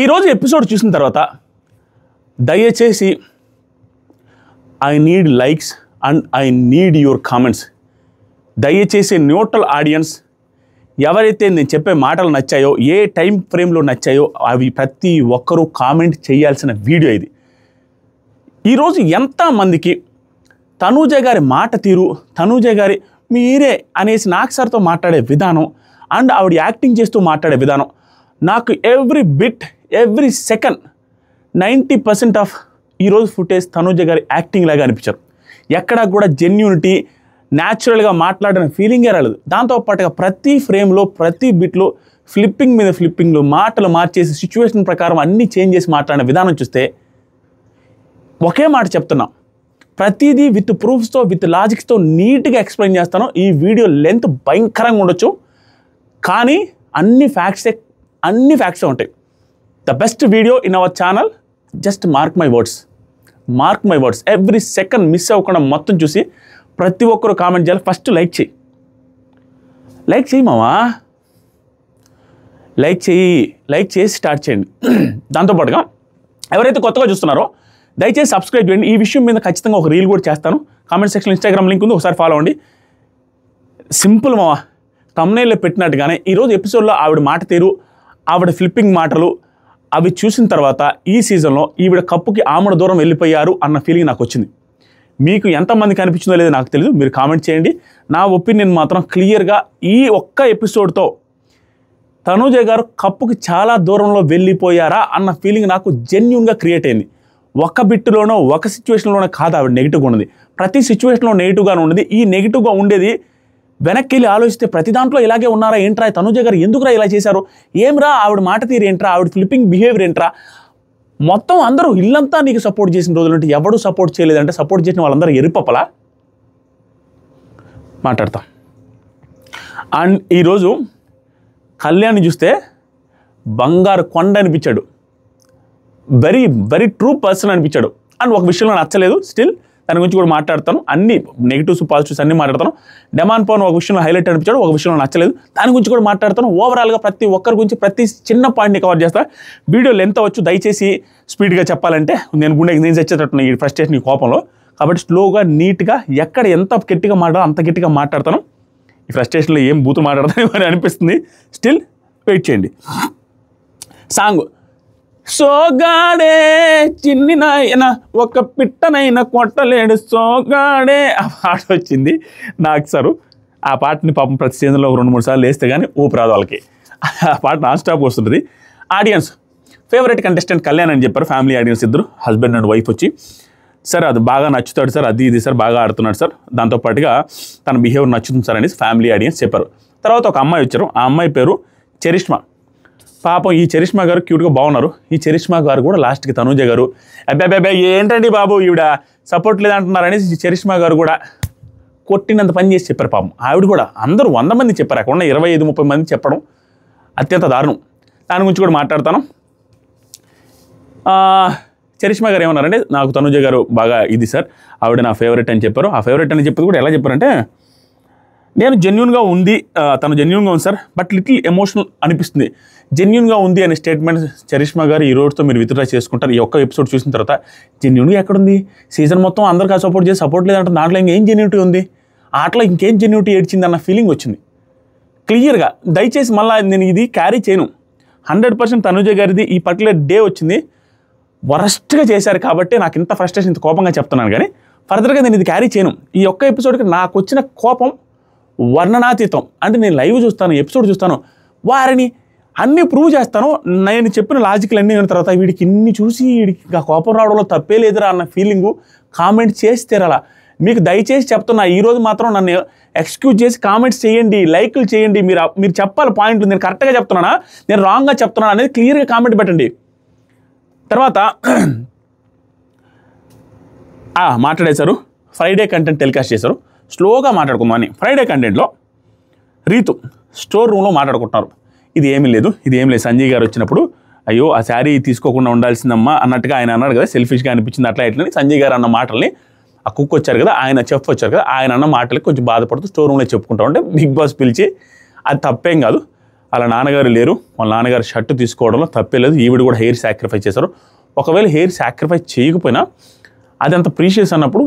ఈరోజు ఎపిసోడ్ చూసిన తర్వాత దయచేసి I need likes and I need your comments. దయచేసి న్యూట్రల్ ఆడియన్స్ ఎవరైతే నేను చెప్పే మాటలు నచ్చాయో, ఏ టైం ఫ్రేమ్లో నచ్చాయో అవి ప్రతి ఒక్కరూ కామెంట్ చేయాల్సిన వీడియో ఇది. ఈరోజు ఎంతమందికి తనూజ గారి మాట తీరు, తనూజ గారి మీరే అనేసి నాగ్ సార్తో మాట్లాడే విధానం అండ్ ఆవిడ యాక్టింగ్ చేస్తూ మాట్లాడే విధానం నాకు every bit every second 90% of ఈరోజు ఫుటేజ్ తనూజ గారి యాక్టింగ్ లాగా అనిపించారు. ఎక్కడా కూడా జెన్యూనిటీ, న్యాచురల్గా మాట్లాడిన ఫీలింగే రాలేదు. దాంతోపాటుగా ప్రతి ఫ్రేమ్లో ప్రతి బిట్లో ఫ్లిప్పింగ్ మీద ఫ్లిప్పింగ్లు, మాటలు మార్చేసి సిచ్యువేషన్ ప్రకారం అన్నీ చేంజ్ చేసి మాట్లాడిన విధానం చూస్తే ఒకే మాట చెప్తున్నాం, ప్రతిదీ విత్ ప్రూఫ్స్తో విత్ లాజిక్స్తో నీట్గా ఎక్స్ప్లెయిన్ చేస్తాను. ఈ వీడియో లెంత్ భయంకరంగా ఉండొచ్చు, కానీ అన్ని ఫ్యాక్ట్సే ఉంటాయి. The best video in our channel. Just mark my words. Every second miss అవ్వకుండా మొత్తం చూసి ప్రతి ఒక్కరు కామెంట్ చేయాలి. ఫస్ట్ లైక్ చేయి మావా, లైక్ చేసి స్టార్ట్ చేయండి. దాంతోపాటుగా ఎవరైతే కొత్తగా చూస్తున్నారో దయచేసి సబ్స్క్రైబ్ చేయండి. ఈ విషయం మీద ఖచ్చితంగా ఒక రీల్ కూడా చేస్తాను. కామెంట్ సెక్షన్లో ఇన్స్టాగ్రామ్ లింక్ ఉంది, ఒకసారి ఫాలో అవ్వండి. సింపుల్ మావా, thumbnailలో పెట్టినట్టుగానే ఈరోజు ఎపిసోడ్లో ఆవిడ మాట తీరు, ఆవిడ ఫ్లిప్పింగ్ మాటలు అవి చూసిన తర్వాత ఈ సీజన్లో ఈవిడ కప్పుకి ఆమడ దూరం వెళ్ళిపోయారు అన్న ఫీలింగ్ నాకు వచ్చింది. మీకు ఎంతమందికి అనిపించిందో లేదో నాకు తెలియదు, మీరు కామెంట్ చేయండి. నా ఒపీనియన్ మాత్రం క్లియర్గా ఈ ఒక్క ఎపిసోడ్తో తనూజ గారు కప్పుకి చాలా దూరంలో వెళ్ళిపోయారా అన్న ఫీలింగ్ నాకు జెన్యూన్గా క్రియేట్ అయింది. ఒక బిట్టులోనో ఒక సిచ్యువేషన్లోనో కాదు ఆవిడ నెగిటివ్గా ఉన్నది, ప్రతి సిచ్యువేషన్లో నెగిటివ్గానే ఉన్నది. ఈ నెగిటివ్గా ఉండేది వెనక్కి వెళ్ళి ఆలోచిస్తే ప్రతి దాంట్లో ఇలాగే ఉన్నారా ఏంట్రా, తనూజ గారు ఎందుకురా ఇలా చేశారు, ఏమ్రా ఆవిడ మాట తీరు ఏంట్రా, ఆవిడ ఫ్లిప్పింగ్ బిహేవియర్ ఏంట్రా, మొత్తం అందరూ ఇల్లంతా నీకు సపోర్ట్ చేసిన రోజులంటే ఎవడూ సపోర్ట్ చేయలేదంటే సపోర్ట్ చేసిన వాళ్ళందరూ ఎరిపప్పలా మాట్లాడతాం. అండ్ ఈరోజు కళ్యాణ్ని చూస్తే బంగారు కొండ అనిపించాడు, వెరీ వెరీ ట్రూ పర్సన్ అనిపించాడు. అండ్ ఒక విషయంలో నచ్చలేదు, స్టిల్ దాని గురించి కూడా మాట్లాడతాను. అన్ని నెగిటివ్స్ పాజిటివ్స్ అన్నీ మాట్లాడతాను. డెమాన్ పవన్ ఒక విషయంలో హైలైట్ అనిపించాడు, ఒక విషయంలో నచ్చలేదు, దాని గురించి కూడా మాట్లాడతాను. ఓవరాల్గా ప్రతి ఒక్కరి గురించి ప్రతి చిన్న పాయింట్ని కవర్ చేస్తాను. వీడియో లెంత్ అవ్వచ్చు, దయచేసి స్పీడ్గా చెప్పాలంటే నేను చచ్చేటట్టున్నా ఈ ఫ్రస్ట్రేషన్, ఈ కోపంలో. కాబట్టి స్లోగా నీట్గా ఎక్కడ ఎంత గట్టిగా మాట్లాడాలో అంత గట్టిగా మాట్లాడతాను. ఈ ఫ్రస్ట్రేషన్లో ఏం బూతులు మాట్లాడతాను అని అనిపిస్తుంది. స్టిల్ వెయిట్ చేయండి. సాంగ్ సోగాడే చిన్ని నాయన ఒక పిట్టనైనా కొట్టలేడు సోగాడే, ఆ పాట వచ్చింది నాకు సారు. ఆ పాటని పాపం ప్రతి సీజన్లో 2-3 సార్లు వేస్తే కానీ ఊపిరాదు వాళ్ళకి. ఆ పాట నాన్ స్టాప్ వస్తుంటుంది. ఆడియన్స్ ఫేవరెట్ కంటెస్టెంట్ కళ్యాణ్ అని చెప్పారు. ఫ్యామిలీ ఆడియన్స్ ఇద్దరు, హస్బెండ్ అండ్ వైఫ్ వచ్చి, సార్ అది బాగా నచ్చుతాడు సార్, అది ఇది సార్ బాగా ఆడుతున్నాడు సార్, దాంతోపాటుగా తన బిహేవియర్ నచ్చుతుంది సార్ అనేసి ఫ్యామిలీ ఆడియన్స్ చెప్పారు. తర్వాత ఒక అమ్మాయి వచ్చారు, ఆ అమ్మాయి పేరు చరిష్మా. పాపం ఈ చరిష్మా గారు క్యూట్గా బాగున్నారు. ఈ చరిష్మా గారు కూడా లాస్ట్కి తనూజ గారు అబ్బాయి ఏంటండి బాబు ఈవిడ సపోర్ట్ లేదంటున్నారనేసి చరిష్మా గారు కూడా కొట్టినంత పని చేసి చెప్పారు. పాపం ఆవిడ కూడా అందరూ 100 మంది చెప్పారు, అక్కడ ఉన్న 25-30 మంది చెప్పడం అత్యంత దారుణం. దాని గురించి కూడా మాట్లాడతాను. చరిష్మా గారు ఏమన్నారంటే నాకు తనూజ గారు బాగా ఇది సార్, ఆవిడ నా ఫేవరెట్ అని చెప్పారు. ఆ ఫేవరెట్ అని చెప్పేది కూడా ఎలా చెప్పారంటే, నేను జెన్యూన్గా ఉంది, తను జెన్యూన్గా ఉంది సార్, బట్ లిటిల్ ఎమోషనల్ అనిపిస్తుంది. జెన్యూన్గా ఉంది అనే స్టేట్మెంట్ చరిష్మా గారు ఈ రోజుతో మీరు విత్డ్రా చేసుకుంటారు. ఈ ఒక్క ఎపిసోడ్ చూసిన తర్వాత జెన్యూన్గా ఎక్కడుంది, సీజన్ మొత్తం అందరికీ సపోర్ట్ చేసి సపోర్ట్ లేదంటే దాంట్లో ఇంకేం జెన్యూనిటీ ఉంది, ఆటలో ఇంకేం జెన్యూనిటీ ఏడ్చింది అన్న ఫీలింగ్ వచ్చింది క్లియర్గా. దయచేసి మళ్ళీ నేను ఇది క్యారీ చేయను. 100% తనూజ గారిది ఈ పర్టికులర్ డే వచ్చింది, వరస్ట్గా చేశారు కాబట్టి నాకు ఇంత ఫ్రస్ట్రేషన్, ఇంత కోపంగా చెప్తున్నాను. కానీ ఫర్దర్గా నేను ఇది క్యారీ చేయను. ఈ ఒక్క ఎపిసోడ్కి నాకు వచ్చిన కోపం వర్ణనాతీతం. అంటే నేను లైవ్ చూస్తాను, ఎపిసోడ్ చూస్తాను, వారిని అన్నీ ప్రూవ్ చేస్తాను. నేను చెప్పిన లాజిక్లు అన్నీ అయిన తర్వాత వీడికి ఇన్ని చూసి వీడికి ఇంకా కోపం రావడంలో తప్పే లేదురా అన్న ఫీలింగు కామెంట్ చేసి తీరాలా. మీకు దయచేసి చెప్తున్నా, ఈరోజు మాత్రం నన్ను ఎక్స్క్యూజ్ చేసి కామెంట్స్ చేయండి, లైక్లు చేయండి. మీరు చెప్పాలి పాయింట్లు, నేను కరెక్ట్గా చెప్తున్నానా నేను రాంగ్గా చెప్తున్నాను అనేది క్లియర్గా కామెంట్ పెట్టండి. తర్వాత మాట్లాడేశారు, ఫ్రైడే కంటెంట్ టెలికాస్ట్ చేశారు. స్లోగా మాట్లాడుకుందామని ఫ్రైడే కంటెంట్లో రీతు స్టోర్ రూమ్లో మాట్లాడుకుంటున్నారు. ఇది ఏమీ లేదు సంజయ్ గారు వచ్చినప్పుడు అయ్యో ఆ శారీ తీసుకోకుండా ఉండాల్సిందమ్మా అన్నట్టుగా ఆయన అన్నాడు కదా, సెల్ఫిష్గా అనిపించింది అట్లా ఇట్లని సంజయ్ గారు అన్న మాటల్ని, ఆ కుక్ వచ్చారు కదా, ఆయన చెఫ్ వచ్చారు కదా, ఆయన అన్న మాటలకి కొంచెం బాధపడుతూ స్టోర్ రూమ్లో చెప్పుకుంటా ఉంటే బిగ్ బాస్ పిలిచి అది తప్పేం కాదు, వాళ్ళ నాన్నగారు లేరు, వాళ్ళ నాన్నగారు షర్టు తీసుకోవడంలో తప్పే లేదు, ఈవిడ కూడా హెయిర్ సాక్రిఫైస్ చేశారు. ఒకవేళ హెయిర్ సాక్రిఫైస్ చేయకపోయినా అది అంత ప్రీషియస్ అన్నప్పుడు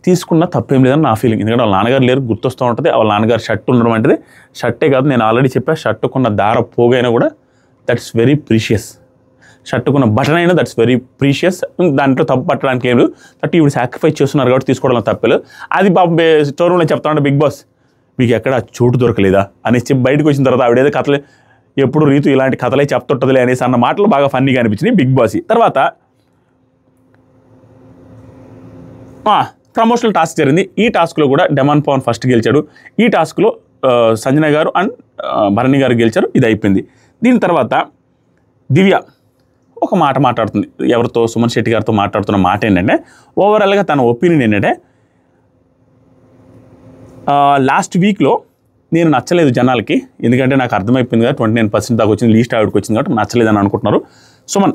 తీసుకున్న తప్పేం లేదని నా ఫీలింగ్. ఎందుకంటే వాళ్ళ నాన్నగారు లేరు గుర్తొస్తూ ఉంటుంది, వాళ్ళ నాన్నగారు షర్ట్ ఉండడం అంటే షర్టే కాదు, నేను ఆల్రెడీ చెప్పా, షర్టుకున్న దార పోగైనా కూడా దట్స్ వెరీ ప్రీషియస్, షర్టుకున్న బటన్ అయినా దట్స్ వెరీ ప్రీషియస్, దాంట్లో తప్పు పట్టడానికి ఏం లేదు. బట్ ఈవిడ సాక్రిఫైస్ చేస్తున్నారు కాబట్టి తీసుకోవడం తప్పలేదు. అది పాపం స్టోర్ రూమ్లో చెప్తా ఉంటే బిగ్ బాస్ మీకు ఎక్కడ చోటు దొరకలేదా అనేసి చెప్పి బయటకు వచ్చిన తర్వాత ఆవిడేదో కథలే ఎప్పుడు రీతు ఇలాంటి కథలే చెప్తుంటుందిలే అనేసి అన్న మాటలు బాగా ఫన్నీగా అనిపించినాయి బిగ్ బాస్. తర్వాత ప్రమోషనల్ టాస్క్ జరిగింది. ఈ టాస్క్లో కూడా డెమాన్ పవన్ ఫస్ట్ గెలిచాడు. ఈ టాస్క్లో సంజన గారు అండ్ భరణి గారు గెలిచారు. ఇది అయిపోయింది. దీని తర్వాత దివ్య ఒక మాట మాట్లాడుతుంది, ఎవరితో, సుమన్ శెట్టి గారితో మాట్లాడుతున్న మాట ఏంటంటే ఓవరాల్గా తన ఒపీనియన్ ఏంటంటే లాస్ట్ వీక్లో నేను నచ్చలేదు జనాలకి, ఎందుకంటే నాకు అర్థమైపోయింది కదా 29% దాకా వచ్చింది, లీస్ట్ ఆవిడకి వచ్చింది కాబట్టి నచ్చలేదని అనుకుంటున్నారు. సుమన్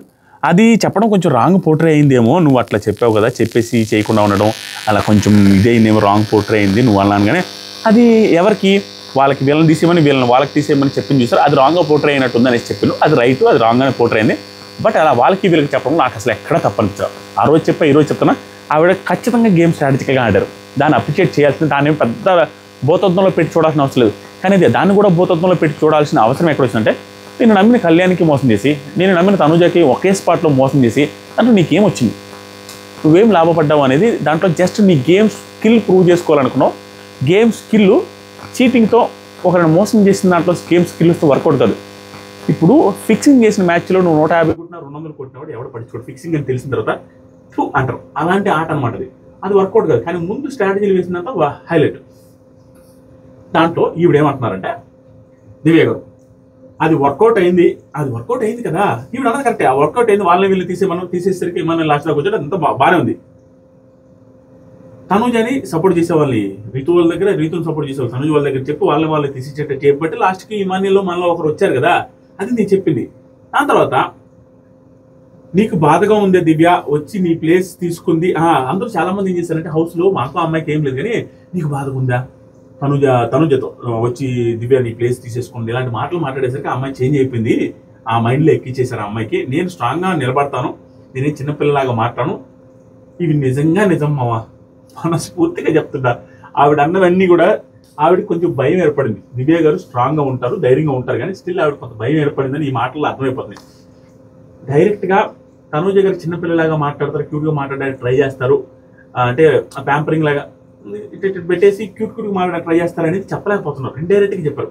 అది చెప్పడం కొంచెం రాంగ్ పోర్ట్రే అయిందేమో, నువ్వు అట్లా చెప్పావు కదా, చెప్పేసి చేయకుండా ఉండడం అలా కొంచెం ఇదే అయిందేమో, రాంగ్ పోర్ట్రే అయింది నువ్వు అనగానే అది ఎవరికి వాళ్ళకి వీళ్ళని తీసేయమని వీళ్ళని వాళ్ళకి తీసేయమని చెప్పింది చూసారు, అది రాంగ్గా పోర్ట్రే అయినట్టుంది అనేసి చెప్పాను. అది రైట్, అది రాంగ్గానే పోర్ట్రే అయింది. బట్ అలా వాళ్ళకి వీళ్ళకి చెప్పడం నాకు అసలు ఎక్కడ తప్పనిచ్చారు. ఆ రోజు చెప్పా, ఈరోజు చెప్తున్నా, ఆవిడ ఖచ్చితంగా గేమ్ స్ట్రాటజిక్గా ఆడారు, దాన్ని అప్రిషియేట్ చేయాల్సింది, దాన్ని పెద్ద భూతత్వంలో పెట్టి చూడాల్సిన అవసరం లేదు. కానీ దాన్ని కూడా భూతత్వంలో పెట్టి చూడాల్సిన అవసరం ఎక్కడ వచ్చిందంటే, నేను నమ్మిన కళ్యాణ్కి మోసం చేసి, నేను నమ్మిన తనుజకి ఒకే స్పాట్లో మోసం చేసి అంటే నీకేం వచ్చింది, నువ్వేం లాభపడ్డావు అనేది దాంట్లో జస్ట్ నీ గేమ్ స్కిల్ ప్రూవ్ చేసుకోవాలనుకున్నావు. గేమ్ స్కిల్ చీటింగ్తో ఒకరిని మోసం చేసిన దాంట్లో గేమ్ స్కిల్స్తో వర్కౌట్ కాదు. ఇప్పుడు ఫిక్సింగ్ చేసిన మ్యాచ్లో నువ్వు 150 కొట్టినా 200 కొట్టినప్పుడు ఎవడు పట్టించుకోడు, ఫిక్సింగ్ అని తెలిసిన తర్వాత అంటారు. అలాంటి ఆట అనమాట అది వర్కౌట్ కాదు. కానీ ముందు స్ట్రాటజీలు వేసినంత హైలైట్. దాంట్లో ఈవిడేమంటున్నారంటే దివ్య గారు అది వర్కౌట్ అయింది, అది వర్కౌట్ అయింది కదా, ఈవిడ అన్నది కరెక్టే, ఆ వర్కౌట్ అయింది, వాళ్ళని వీళ్ళు తీసేసరికి మనం లాస్ట్ దాకా వచ్చాడు, అంతా బాగానే ఉంది. తనుజని సపోర్ట్ చేసే వాళ్ళని రీతు వాళ్ళ దగ్గర, రీతుని సపోర్ట్ చేసేవాళ్ళు తనుజ వాళ్ళ దగ్గర చెప్పి వాళ్ళు తీసేటట్టు చేపట్టి లాస్ట్కి ఈ మనీలో మనలో ఒకరు వచ్చారు కదా, అది నేను చెప్పింది. దాని తర్వాత నీకు బాధగా ఉంది దివ్య వచ్చి నీ ప్లేస్ తీసుకుంది, అందరూ చాలా మంది ఏం చేశారంటే హౌస్లో మాకు అమ్మాయికి ఏం లేదు కానీ నీకు బాధగా ఉందా తనుజతో వచ్చి దివ్య నీ ప్లేస్ తీసేసుకుంది, ఇలాంటి మాటలు మాట్లాడేసరికి ఆ అమ్మాయి చేంజ్ అయిపోయింది, ఆ మైండ్లో ఎక్కిచ్చేశారు ఆ అమ్మాయికి. నేను స్ట్రాంగ్గా నిలబడతాను, నేనే చిన్నపిల్లలాగా మాట్లాను, ఇవి నిజంగా నిజం మావా, మనస్ఫూర్తిగా చెప్తుంటా. ఆవిడ అన్నవన్నీ కూడా ఆవిడకి కొంచెం భయం ఏర్పడింది. దివ్య గారు స్ట్రాంగ్గా ఉంటారు, ధైర్యంగా ఉంటారు, కానీ స్టిల్ ఆవిడ కొంత భయం ఏర్పడిందని ఈ మాటల్లో అర్థమైపోతుంది. డైరెక్ట్గా తనుజ గారు చిన్నపిల్లలాగా మాట్లాడతారు, క్యూట్గా మాట్లాడడానికి ట్రై చేస్తారు, అంటే ప్యాంపరింగ్ లాగా పెట్టేసి క్యూట్గా మాట్లాడడానికి ట్రై చేస్తారనేది చెప్పలేకపోతున్నారు. ఇండైరెక్ట్గా చెప్పారు,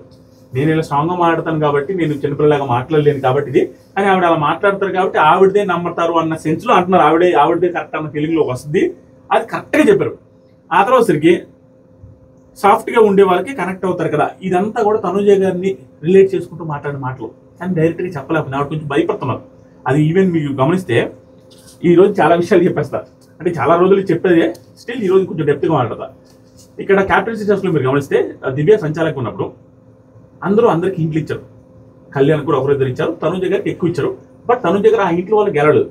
నేను ఇలా స్ట్రాంగ్గా మాట్లాడతాను కాబట్టి, నేను చిన్నపిల్లలాగా మాట్లాడలేను కాబట్టి ఇది, కానీ ఆవిడ అలా మాట్లాడతారు కాబట్టి ఆవిడదే నమ్ముతారు అన్న సెన్స్లో అంటున్నారు. ఆవిడదే కరెక్ట్ అన్న ఫీలింగ్లోకి వస్తుంది. అది కరెక్ట్గా చెప్పారు. ఆ తర్వాత సరికి సాఫ్ట్గా ఉండే వాళ్ళకి కనెక్ట్ అవుతారు కదా, ఇదంతా కూడా తనుజ గారిని రిలేట్ చేసుకుంటూ మాట్లాడిన మాటలు, కానీ డైరెక్ట్గా చెప్పలేకపోతే ఆవిడ కొంచెం భయపడుతున్నారు. అది ఈవెన్ మీకు గమనిస్తే ఈరోజు చాలా విషయాలు చెప్పేస్తారు, అంటే చాలా రోజులు చెప్పేదే స్టిల్ ఈరోజు కొంచెం డెప్త్గా మాట్లాడతా. ఇక్కడ క్యాప్టెన్సీ టెస్ట్లో మీరు గమనిస్తే దివ్య సంచాలక ఉన్నప్పుడు అందరికి ఇంట్లు ఇచ్చారు, కళ్యాణ్ కూడా ఒకరిద్దరు ఇచ్చారు, తనుజ గారికి ఎక్కువ ఇచ్చారు. బట్ తనుజ గారు ఆ ఇంట్లో వాళ్ళు గెలలేదు.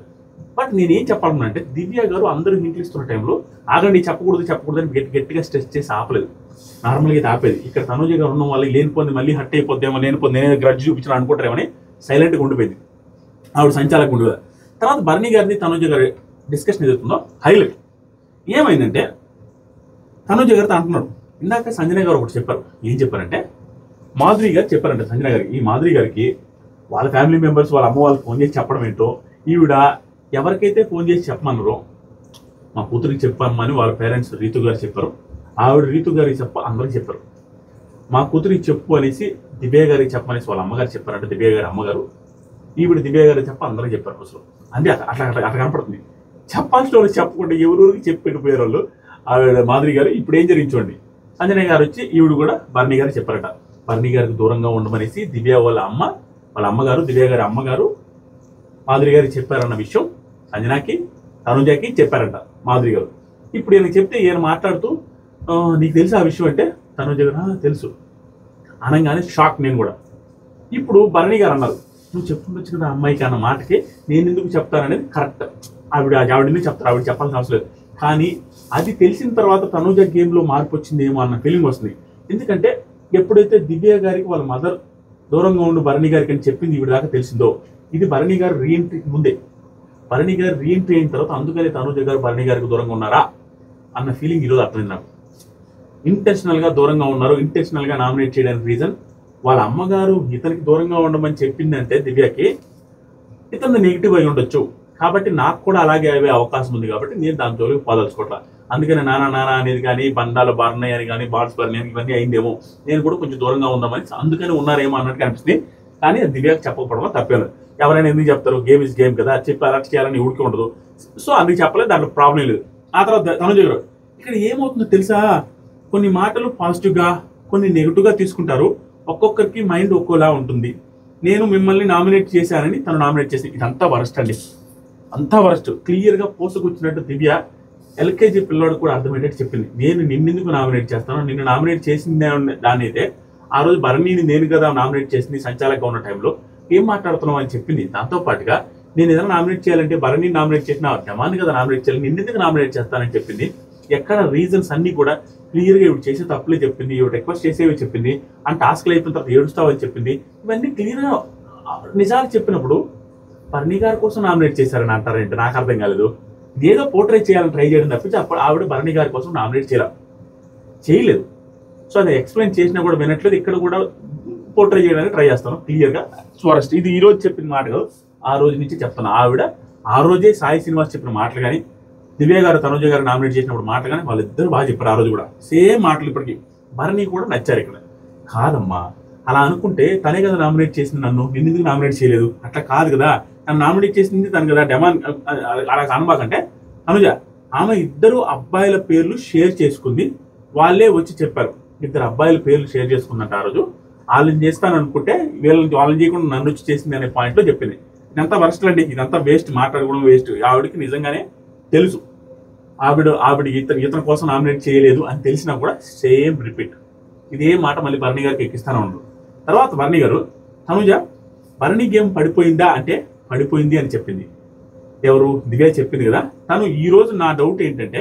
బట్ నేనేం చెప్పాలన్నా అంటే దివ్య గారు అందరూ ఇంట్లు ఇస్తున్న టైంలో ఆగండి చెప్పకూడదు అని గట్టిగా స్ట్రెస్ చేసి ఆపలేదు, నార్మల్గా అయితే ఆపేది. ఇక్కడ తనుజ గారు ఉన్న వాళ్ళు లేనిపోయింది మళ్ళీ హట్ అయిపోద్దేమో, నేనే గ్రడ్జ్ చూపించాను అనుకుంటారేమని సైలెంట్గా ఉండిపోయింది ఆవిడ సంచాలక ఉండేది. తర్వాత భరణి గారిని తనుజ గారి డిస్కషన్ ఎదుగుతుందో హైలైట్ ఏమైందంటే, తనుజ గారితో అంటున్నాడు, ఇందాక సంజన గారు ఒకటి చెప్పారు. ఏం చెప్పారంటే మాధురి గారు చెప్పారంట సంజన గారికి, ఈ మాధురి గారికి వాళ్ళ ఫ్యామిలీ మెంబర్స్ వాళ్ళ అమ్మ వాళ్ళు ఫోన్ చేసి చెప్పడం ఏంటో, ఈవిడ ఎవరికైతే ఫోన్ చేసి చెప్పమన్నారో మా కూతురికి చెప్పమ్మని వాళ్ళ పేరెంట్స్ రీతు గారు చెప్పారు, ఆవిడ రీతు గారికి అందరికి చెప్పారు. మా కూతురికి చెప్పు అనేసి దివ్య గారికి చెప్పమనేసి వాళ్ళ అమ్మగారు చెప్పారంట, దివ్య గారి అమ్మగారు. ఈవిడ దివ్య గారికి అందరికి చెప్పారు. అసలు అంటే అట్లా కనపడుతుంది. చెప్పాల్సిన వాళ్ళు చెప్పకుండా ఎవరికి చెప్పి పెట్టిపోయారు వాళ్ళు. ఆవిడ మాధురి గారు ఇప్పుడు ఏం జరిగించండి, సంజన గారు వచ్చి ఈవిడ కూడా భరణి గారికి చెప్పారట, భరణి గారికి దూరంగా ఉండమనేసి దివ్య వాళ్ళ అమ్మగారు దివ్య గారి అమ్మగారు మాధురి గారికి చెప్పారన్న విషయం సంజనాకి తనుజకి చెప్పారంట మాధురి గారు. ఇప్పుడు ఈయనకి చెప్తే ఈయన మాట్లాడుతూ నీకు తెలుసు ఆ విషయం అంటే, తనుజ గారు తెలుసు అనగానే షాక్ నేను కూడా. ఇప్పుడు భరణి గారు అన్నారు, నువ్వు చెప్పుకుంటొచ్చు కదా అమ్మాయికి అన్న మాటకి నేను ఎందుకు చెప్తాననేది కరెక్ట్, ఆవిడని చెప్తారు, ఆవిడ చెప్పాల్సిన అవసరం లేదు. కానీ అది తెలిసిన తర్వాత తనుజ గేమ్లో మార్పు వచ్చిందేమో అన్న ఫీలింగ్ వస్తుంది. ఎందుకంటే ఎప్పుడైతే దివ్య గారికి వాళ్ళ మదర్ దూరంగా ఉండు భరణి గారికి అని చెప్పింది ఈవిడ దాకా తెలిసిందో, ఇది భరణి గారు రీఎంట్రీకి ముందే. భరణి గారు రీఎంట్రీ అయిన తర్వాత అందుకని తనుజ గారు భరణి గారికి దూరంగా ఉన్నారా అన్న ఫీలింగ్ ఈరోజు అర్థమైంది నాకు. ఇంటెన్షనల్గా దూరంగా ఉన్నారు. ఇంటెన్షనల్గా నామినేట్ చేయడానికి రీజన్ వాళ్ళ అమ్మగారు ఇతనికి దూరంగా ఉండమని చెప్పిందంటే దివ్యకి ఇతను నెగిటివ్ అయి ఉండొచ్చు, కాబట్టి నాకు కూడా అలాగే అయ్యే అవకాశం ఉంది, కాబట్టి నేను దాని జోలికి పోదలుచుకోవట్లా. అందుకని నానా అనేది కానీ బండాల బార్నయ్య అని కానీ బార్స్ బర్ని ఇవన్నీ అయిందేమో, నేను కూడా కొంచెం దూరంగా ఉందామని అందుకని ఉన్నారేమో అన్నట్టు అనిపిస్తుంది. కానీ దివ్యకి చెప్పకపోవడం తప్పేం లేదు. ఎవరైనా ఎందుకు చెప్తారు, గేమ్ ఇస్ గేమ్ కదా, చెప్పి అరెస్ట్ చేయాలని ఊరికి ఉండదు. సో అందుకు చెప్పలేదు, దాంట్లో ప్రాబ్లం లేదు. ఆ తర్వాత తనుజ గారు ఇక్కడ ఏమవుతుందో తెలుసా, కొన్ని మాటలు పాజిటివ్గా కొన్ని నెగిటివ్గా తీసుకుంటారు. ఒక్కొక్కరికి మైండ్ ఒక్కోలా ఉంటుంది. నేను మిమ్మల్ని నామినేట్ చేశానని తను నామినేట్ చేసి, ఇదంతా వరస్ట్ అండి, అంతా వరస్ట్. క్లియర్గా పోసుకొచ్చినట్టు దివ్య ఎల్కేజీ పిల్లోడు కూడా అర్థమయ్యేట్టు చెప్పింది. నేను నిన్నెందుకు నామినేట్ చేస్తాను, నిన్ను నామినేట్ చేసిందే దాని అయితే ఆ రోజు భరణిని నేను కదా నామినేట్ చేసింది సంచాలకంగా ఉన్న టైంలో, ఏం మాట్లాడుతున్నావు అని చెప్పింది. దాంతో పాటుగా నేను ఏదైనా నామినేట్ చేయాలంటే భరణిని నామినేట్ చేసిన జమాన్ని కదా నామినేట్ చేయాలి, నిన్నెందుకు నామినేట్ చేస్తానని చెప్పింది. ఎక్కడ రీజన్స్ అన్ని కూడా క్లియర్గా ఇవి చేసే తప్పులే చెప్పింది, ఇవి రిక్వెస్ట్ చేసేవి చెప్పింది, అండ్ టాస్క్లు అయిపోయిన తర్వాత ఏడుస్తావని చెప్పింది. ఇవన్నీ క్లియర్గా నిజాలు చెప్పినప్పుడు భరణి గారి కోసం నామినేట్ చేశారని అంటారేంటి, నాకు అర్థం కాలేదు. ఏదో పోర్ట్రేట్ చేయాలని ట్రై చేయడం తప్పించి అప్పుడు ఆవిడ భరణి గారి కోసం నామినేట్ చేయలేదు. సో అది ఎక్స్ప్లెయిన్ చేసినా కూడా వినట్లేదు. ఇక్కడ కూడా పోర్ట్రేట్ చేయడానికి ట్రై చేస్తాను క్లియర్గా. ఫస్ట్ ఇది ఈ రోజు చెప్పిన మాట కాదు, ఆ రోజు నుంచి చెప్తాను. ఆవిడ ఆ రోజే సాయి శ్రీనివాస్ చెప్పిన మాటలు కానీ, దివ్య గారు తనుజ గారు నామినేట్ చేసినప్పుడు మాటలు కానీ వాళ్ళిద్దరు బాగా చెప్పారు. ఆ రోజు కూడా సేమ్ మాటలు ఇప్పటికీ భరణి కూడా నచ్చారు. ఇక్కడ కాదమ్మా, అలా అనుకుంటే తనే కదా నామినేట్ చేసింది, నన్ను నిన్నెందుకు నామినేట్ చేయలేదు, అట్లా కాదు కదా, నన్ను నామినేట్ చేసింది తను కదా, డెమాండ్ అలా అనబాకంటే తనుజ ఆమె ఇద్దరు అబ్బాయిల పేర్లు షేర్ చేసుకుంది, వాళ్ళే వచ్చి చెప్పారు. ఇద్దరు అబ్బాయిల పేర్లు షేర్ చేసుకుందంట ఆ రోజు. వాళ్ళని చేస్తాను అనుకుంటే వాళ్ళని చేయకుండా నన్ను వచ్చి చేసింది అనే పాయింట్లో చెప్పింది. ఇదంతా వరస్ట్ అండి, ఇదంతా వేస్ట్, మాట్లాడుకోవడం వేస్ట్. ఆవిడకి నిజంగానే తెలుసు ఆవిడ ఇతని కోసం నామినేట్ చేయలేదు అని తెలిసినా కూడా సేమ్ రిపీట్ ఇదే మాట మళ్ళీ భరణి గారికి ఎక్కిస్తానే ఉండదు. తర్వాత భరణి గారు తనుజ భరణి గేమ్ పడిపోయిందా అంటే పడిపోయింది అని చెప్పింది. ఎవరు, దివ్య చెప్పింది కదా. తను ఈ రోజు నా డౌట్ ఏంటంటే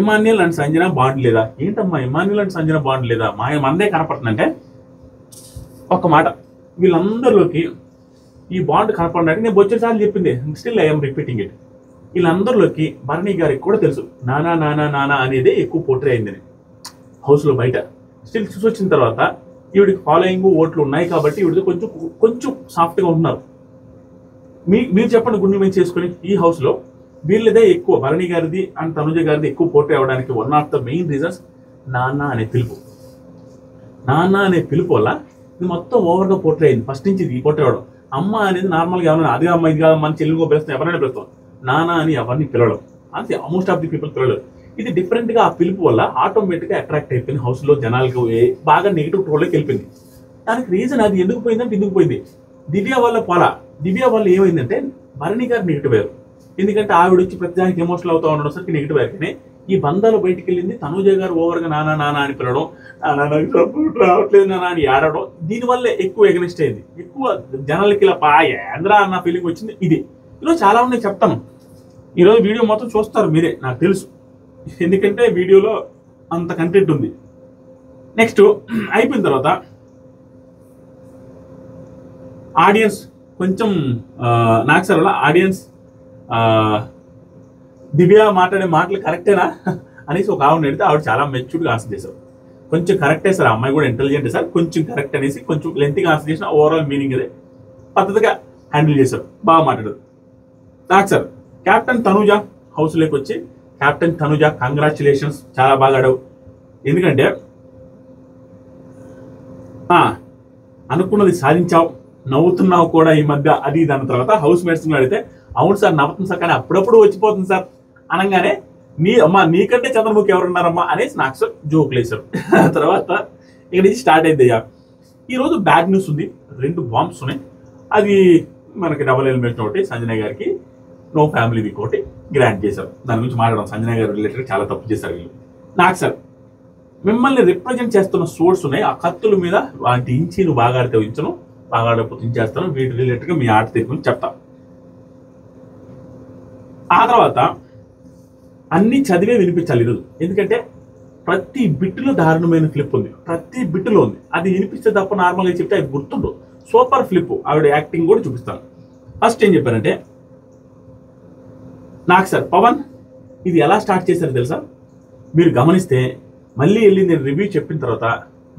ఇమాన్యుయల్ అండ్ సంజన బాండ్ లేదా, ఏంటమ్మా ఇమాన్యుయల్ అండ్ సంజన బాండ్ లేదా, మందే కనపడుతుందంటే ఒక మాట వీళ్ళందరిలోకి ఈ బాండ్ కనపడడానికి నేను బొచ్చేసార్లు చెప్పింది, స్టిల్ ఐఎమ్ రిపీటింగ్ ఇట్. వీళ్ళందరిలోకి భరణి గారికి కూడా తెలుసు నానా నానా నానా అనేది ఎక్కువ పోర్ట్రే అయిందని హౌస్లో బయట. స్టిల్ చూసి వచ్చిన తర్వాత ఈవిడికి ఫాలోయింగ్ ఓట్లు ఉన్నాయి కాబట్టి ఈవిడితో కొంచెం సాఫ్ట్గా ఉంటున్నారు. మీరు చెప్పండి గుండె మీద చేసుకుని ఈ హౌస్లో వీళ్ళదే ఎక్కువ, భరణి గారిది అండ్ తనుజ గారిది ఎక్కువ పోర్ట్రే అవ్వడానికి one of the main reasons నాన్న అనే పిలుపు. నాన్న అనే పిలుపు వల్ల ఇది మొత్తం ఓవర్గా పోర్ట్రే అయింది. ఫస్ట్ నుంచి ఇది పోర్ట్రే అవ్వడం. అమ్మ అనేది నార్మల్గా ఎవరైనా అది అమ్మ ఇది కాదు మన చెల్లిగో పిలుస్తాం, ఎవరైనా పిలుస్తాం. నానా అని ఎవరిని పిలవడం, అంతే మోస్ట్ ఆఫ్ ది పీపుల్ పిలవలేదు. ఇది డిఫరెంట్గా ఆ పిలుపు వల్ల ఆటోమేటిక్గా అట్రాక్ట్ అయిపోయింది హౌస్లో జనాలకు, బాగా నెగిటివ్ ట్రోల్లోకి వెళ్ళిపోయింది. దానికి రీజన్ అది ఎందుకు పోయిందంటే ఎందుకు పోయింది, దివ్య వల్ల దివ్య వల్ల ఏమైందంటే భరణి గారు నెగిటివ్ అయ్యారు. ఎందుకంటే ఆవిడ వచ్చి ప్రతిదానికి ఎమోషనల్ అవుతా ఉండడం సరికి నెగిటివ్ అయ్యారు. కానీ ఈ బంధాలు బయటికి వెళ్ళింది తనుజ గారు ఓవర్గా నానా నానా అని పిలవడం, రావట్లేదు నానా అని ఆడడం, దీనివల్ల ఎక్కువ ఎగనిస్ట్ అయింది. ఎక్కువ జనాలకి ఇలా ఆంధ్ర అన్న ఫీలింగ్ వచ్చింది. ఇది ఈరోజు చాలా ఉన్నాయి చెప్తాను. ఈరోజు వీడియో మొత్తం చూస్తారు మీరే, నాకు తెలుసు, ఎందుకంటే వీడియోలో అంత కంటెంట్ ఉంది. నెక్స్ట్ అయిపోయిన తర్వాత ఆడియన్స్ కొంచెం నాకు సార్ ఆడియన్స్ దివ్య మాట్లాడే మాటలు కరెక్టేనా అనేసి ఒక ఆవిడ అడిగితే ఆవిడ చాలా మెచ్యూర్డ్గా ఆన్సర్ చేశారు. కొంచెం కరెక్టే సార్, అమ్మాయి కూడా ఇంటెలిజెంట్ సార్, కొంచెం కరెక్ట్ అనేసి కొంచెం లెంత్గా ఆన్సర్ చేసిన ఓవరాల్ మీనింగ్ అదే పద్ధతిగా హ్యాండిల్ చేశారు, బాగా మాట్లాడారు. నాకు సార్ కెప్టెన్ తనుజ హౌస్లోకి వచ్చి కెప్టెన్ తనుజ కంగ్రాచులేషన్స్, చాలా బాగా ఆడావు. ఎందుకంటే అనుకున్నది సాధించావు, నవ్వుతున్నావు కూడా ఈ మధ్య, అది దాని తర్వాత హౌస్ మేట్స్ అడిగితే అవును సార్ నవ్వుతుంది సార్, కానీ అప్పుడప్పుడు వచ్చిపోతుంది సార్ అనగానే నీకంటే చంద్రముఖి ఎవరున్నారమ్మా అనేసి నాకు సార్ జోకులు వేశారు. తర్వాత ఇక్కడ నుంచి స్టార్ట్ అయింది. ఈరోజు బ్యాడ్ న్యూస్ ఉంది, 2 బాంబ్స్ ఉన్నాయి. అది మనకి డబుల్ ఎలిమెంట్ ఒకటి, సంజన గారికి నో ఫ్యామిలీ వీక్ ఒకటి గ్రాంట్ చేశారు. దాని గురించి మాట్లాడడం, సంజన గారు రిలేటెడ్ చాలా తప్పు చేశారు వీళ్ళు. నాకు సార్ మిమ్మల్ని రిప్రజెంట్ చేస్తున్న సోర్స్ ఉన్నాయి, ఆ కత్తుల మీద వాటి ఇంచి నువ్వు బాగా ఆడితే ఉంచను, బాగా ఆడకపోతే ఇంచేస్తాను, వీటి రిలేటెడ్గా మీ ఆట తీరు గురించి చెప్తాను. ఆ తర్వాత అన్ని చదివే వినిపించాలి ఈరోజు. ఎందుకంటే ప్రతి బిట్టులో దారుణమైన ఫ్లిప్ ఉంది, ప్రతి బిట్టులో ఉంది. అది వినిపిస్తే తప్ప నార్మల్గా చెప్తే అది గుర్తుండు. Super flip. ఆవిడ యాక్టింగ్ కూడా చూపిస్తాను. ఫస్ట్ ఏం చెప్పారంటే, నాకు సార్ పవన్ ఇది ఎలా స్టార్ట్ చేశారు తెలుసా? మీరు గమనిస్తే మళ్ళీ వెళ్ళి నేను రివ్యూ చెప్పిన తర్వాత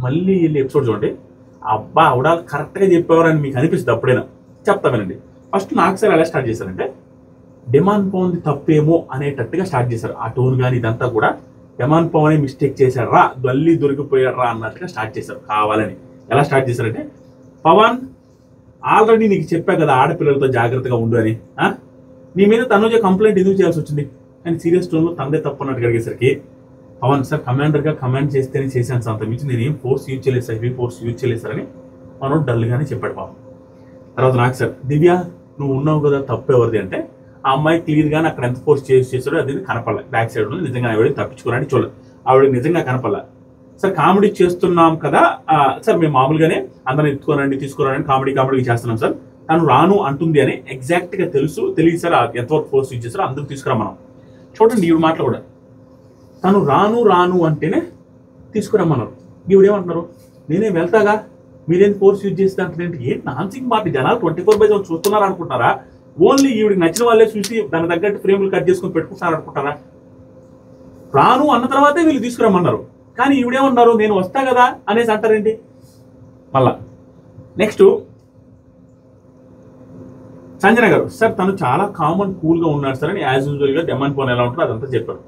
మళ్ళీ వెళ్ళి ఎపిసోడ్ చూడండి. అబ్బా ఆవిడ కరెక్ట్గా చెప్పేవారని మీకు అనిపిస్తుంది. అప్పుడైనా చెప్తా వినండి. ఫస్ట్ నాకు సార్ ఎలా స్టార్ట్ చేశారంటే, డిమాండ్ పవన్ తప్పేమో అనేటట్టుగా స్టార్ట్ చేశారు. ఆ టోన్ కానీ ఇదంతా కూడా డిమాండ్ పవన్ మిస్టేక్ చేశారు రా, గల్లీ దొరికిపోయాడు రా అన్నట్టుగా స్టార్ట్ చేశారు కావాలని. ఎలా స్టార్ట్ చేశారంటే, పవన్ ఆల్రెడీ నీకు చెప్పా కదా ఆడపిల్లలతో జాగ్రత్తగా ఉండు అని, నీ మీద తనుజ కంప్లైంట్ ఎందుకు చేయాల్సి వచ్చింది అని సీరియస్ టోన్లో తనదే తప్పు అన్నట్టు అడిగేసరికి, పవన్ సార్ కమాండర్గా కమాండ్ చేస్తేనే చేశాను సార్, అంత మించి నేను ఏం ఫోర్స్ యూజ్ చేయలేదు సార్, హెవీ ఫోర్స్ యూజ్ చేయలేదు సార్ అని మనోడు డల్గానే చెప్పాడు పాపం. తర్వాత నాకు సార్, దివ్య నువ్వు ఉన్నావు కదా తప్పు ఎవరిది అంటే, ఆ అమ్మాయి క్లియర్గా అక్కడ ఎంత ఫోర్స్ చేసాడో అది కనపడలే. బ్యాక్ సైడ్ ఉంది నిజంగా ఆవిడ తప్పించుకోవడానికి చూడలేదు, ఆవిడ నిజంగా కనపడలే. సార్ కామెడీ చేస్తున్నాం కదా సార్, మేము మామూలుగానే అందరిని ఎత్తుకోనండి తీసుకురానండి కామెడీ చేస్తున్నాం సార్, తను రాను అంటుంది అని ఎగ్జాక్ట్గా తెలియదు సార్ ఎంతవరకు ఫోర్స్ యూజ్ చేస్తారో అందరూ తీసుకురా మనం. చూడండి ఈవిడ మాటలు కూడా, తను రాను అంటేనే తీసుకురమ్మన్నారు. ఈవిడేమంటున్నారు, నేనే వెళ్తాగా మీరేం ఫోర్స్ యూజ్ చేస్తే అంటే ఏంటి నాన్సింగ్ మాట, జనాలు 24/7 చూస్తున్నారు అనుకుంటారా? ఓన్లీ ఈవిడికి నచ్చిన వాళ్ళే చూసి దాని తగ్గట్టు ఫ్రేమ్లు కట్ చేసుకుని పెట్టుకుంటున్నారు అనుకుంటారా? రాను అన్న తర్వాతే వీళ్ళు తీసుకురమ్మన్నారు, కానీ ఈవిడేమన్నారు నేను వస్తా కదా అనేసి అంటారేంటి? మళ్ళా నెక్స్ట్ సంజన గారు, సార్ తను చాలా కూల్గా ఉన్నాడు సార్ అని యాజ్ యూజువల్గా డిమాండ్ పవన్ ఎలా ఉంటారో అదంతా చెప్పారు.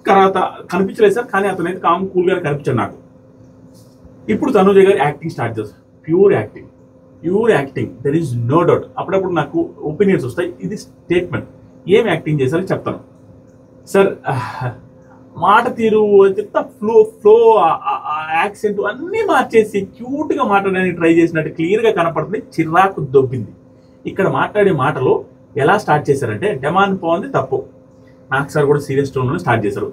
తర్వాత కనిపించలేదు సార్, కానీ అతనైతే కూల్గా కనిపించాడు నాకు. ఇప్పుడు తనుజ గారు యాక్టింగ్ స్టార్ట్ చేస్తారు. Pure acting, there is no doubt. అప్పుడప్పుడు నాకు ఒపీనియన్స్ వస్తాయి, ఇది స్టేట్మెంట్. ఏం యాక్టింగ్ చేశారో చెప్తాను సార్. మాట తీరు, ఫ్లో, యాక్సెంట్ అన్నీ మార్చేసి క్యూట్గా మాట్లాడడానికి ట్రై చేసినట్టు క్లియర్గా కనపడుతుంది. చిరాకు దొబ్బింది. ఇక్కడ మాట్లాడే మాటలు ఎలా స్టార్ట్ చేశారంటే, డిమాండ్ పవన్ది తప్పు, నాకు సార్ కూడా సీరియస్ టోన్లోనే స్టార్ట్ చేశారు.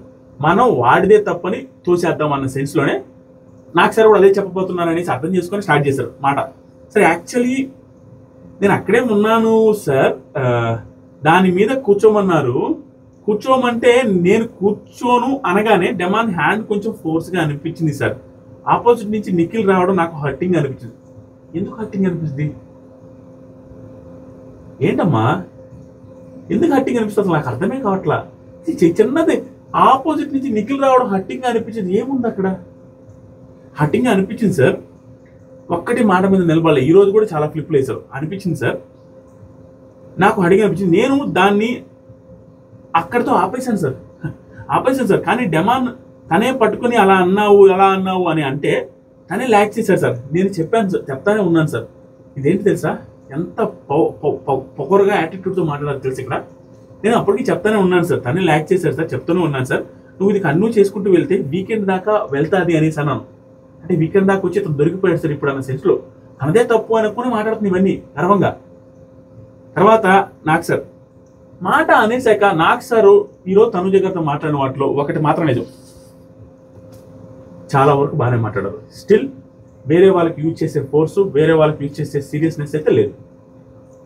మనం వాడిదే తప్పని తోసేద్దాం అన్న సెన్స్లోనే నాకు సార్ కూడా అదే చెప్పబోతున్నాను అనేసి అర్థం చేసుకొని స్టార్ట్ చేశారు మాట. సార్ యాక్చువల్లీ నేను అక్కడే ఉన్నాను సార్, దాని మీద కూర్చోమన్నారు, కూర్చోమంటే నేను కూర్చోను అనగానే డిమాండ్ హ్యాండ్ కొంచెం ఫోర్స్గా అనిపించింది సార్. ఆపోజిట్ నుంచి నిఖిల్ రావడం నాకు హర్టింగ్ అనిపించింది. ఎందుకు హర్టింగ్ అనిపిస్తుంది? ఏంటమ్మా ఎందుకు హర్టింగ్ అనిపిస్తుంది? నాకు అర్థమే కావట్లా. చిన్నది ఆపోజిట్ నుంచి నిఖిల్ రావడం హర్టింగ్ అనిపించింది. ఏముంది అక్కడ? హర్టింగ్ అనిపించింది సార్. ఒక్కటి మాట మీద నిలబడలే. ఈ రోజు కూడా చాలా ఫ్లిప్లు వేశారు అనిపించింది సార్. నాకు హర్టింగ్ అనిపించింది. నేను దాన్ని అక్కడితో ఆపేశాను సార్. కానీ డిమాండ్ తనే పట్టుకుని అలా అన్నావు అని అంటే తనే ల్యాక్ చేశాడు సార్. నేను చెప్తానే ఉన్నాను సార్. ఇదేంటి తెలుసా, ఎంత పొగరుగా యాటిట్యూడ్తో మాట్లాడాలి తెలుసు. ఇక్కడ నేను అప్పటికి చెప్తానే ఉన్నాను సార్, తనే ల్యాక్ చేశాడు సార్, చెప్తూనే ఉన్నాను సార్. నువ్వు ఇది కన్ను చేసుకుంటూ వెళ్తే వీకెండ్ దాకా వెళ్తాది అనేసి అన్నాను. అంటే వీకెండ్ దాకా వచ్చి అతను దొరికిపోయాడు సార్ ఇప్పుడు అన్న సెన్స్లో. తనదే తప్పు అనుకుని మాట్లాడుతుంది ఇవన్నీ గర్వంగా. తర్వాత నాకు సార్ మాట అనేసాక నాకు సారు ఈరోజు తనుజ గారితో మాట్లాడిన వాటిలో ఒకటి మాత్రం నిజం, చాలా వరకు బాగానే మాట్లాడారు. స్టిల్ వేరే వాళ్ళకి యూజ్ చేసే ఫోర్సు, వేరే వాళ్ళకి యూజ్ చేసే సీరియస్నెస్ అయితే లేదు.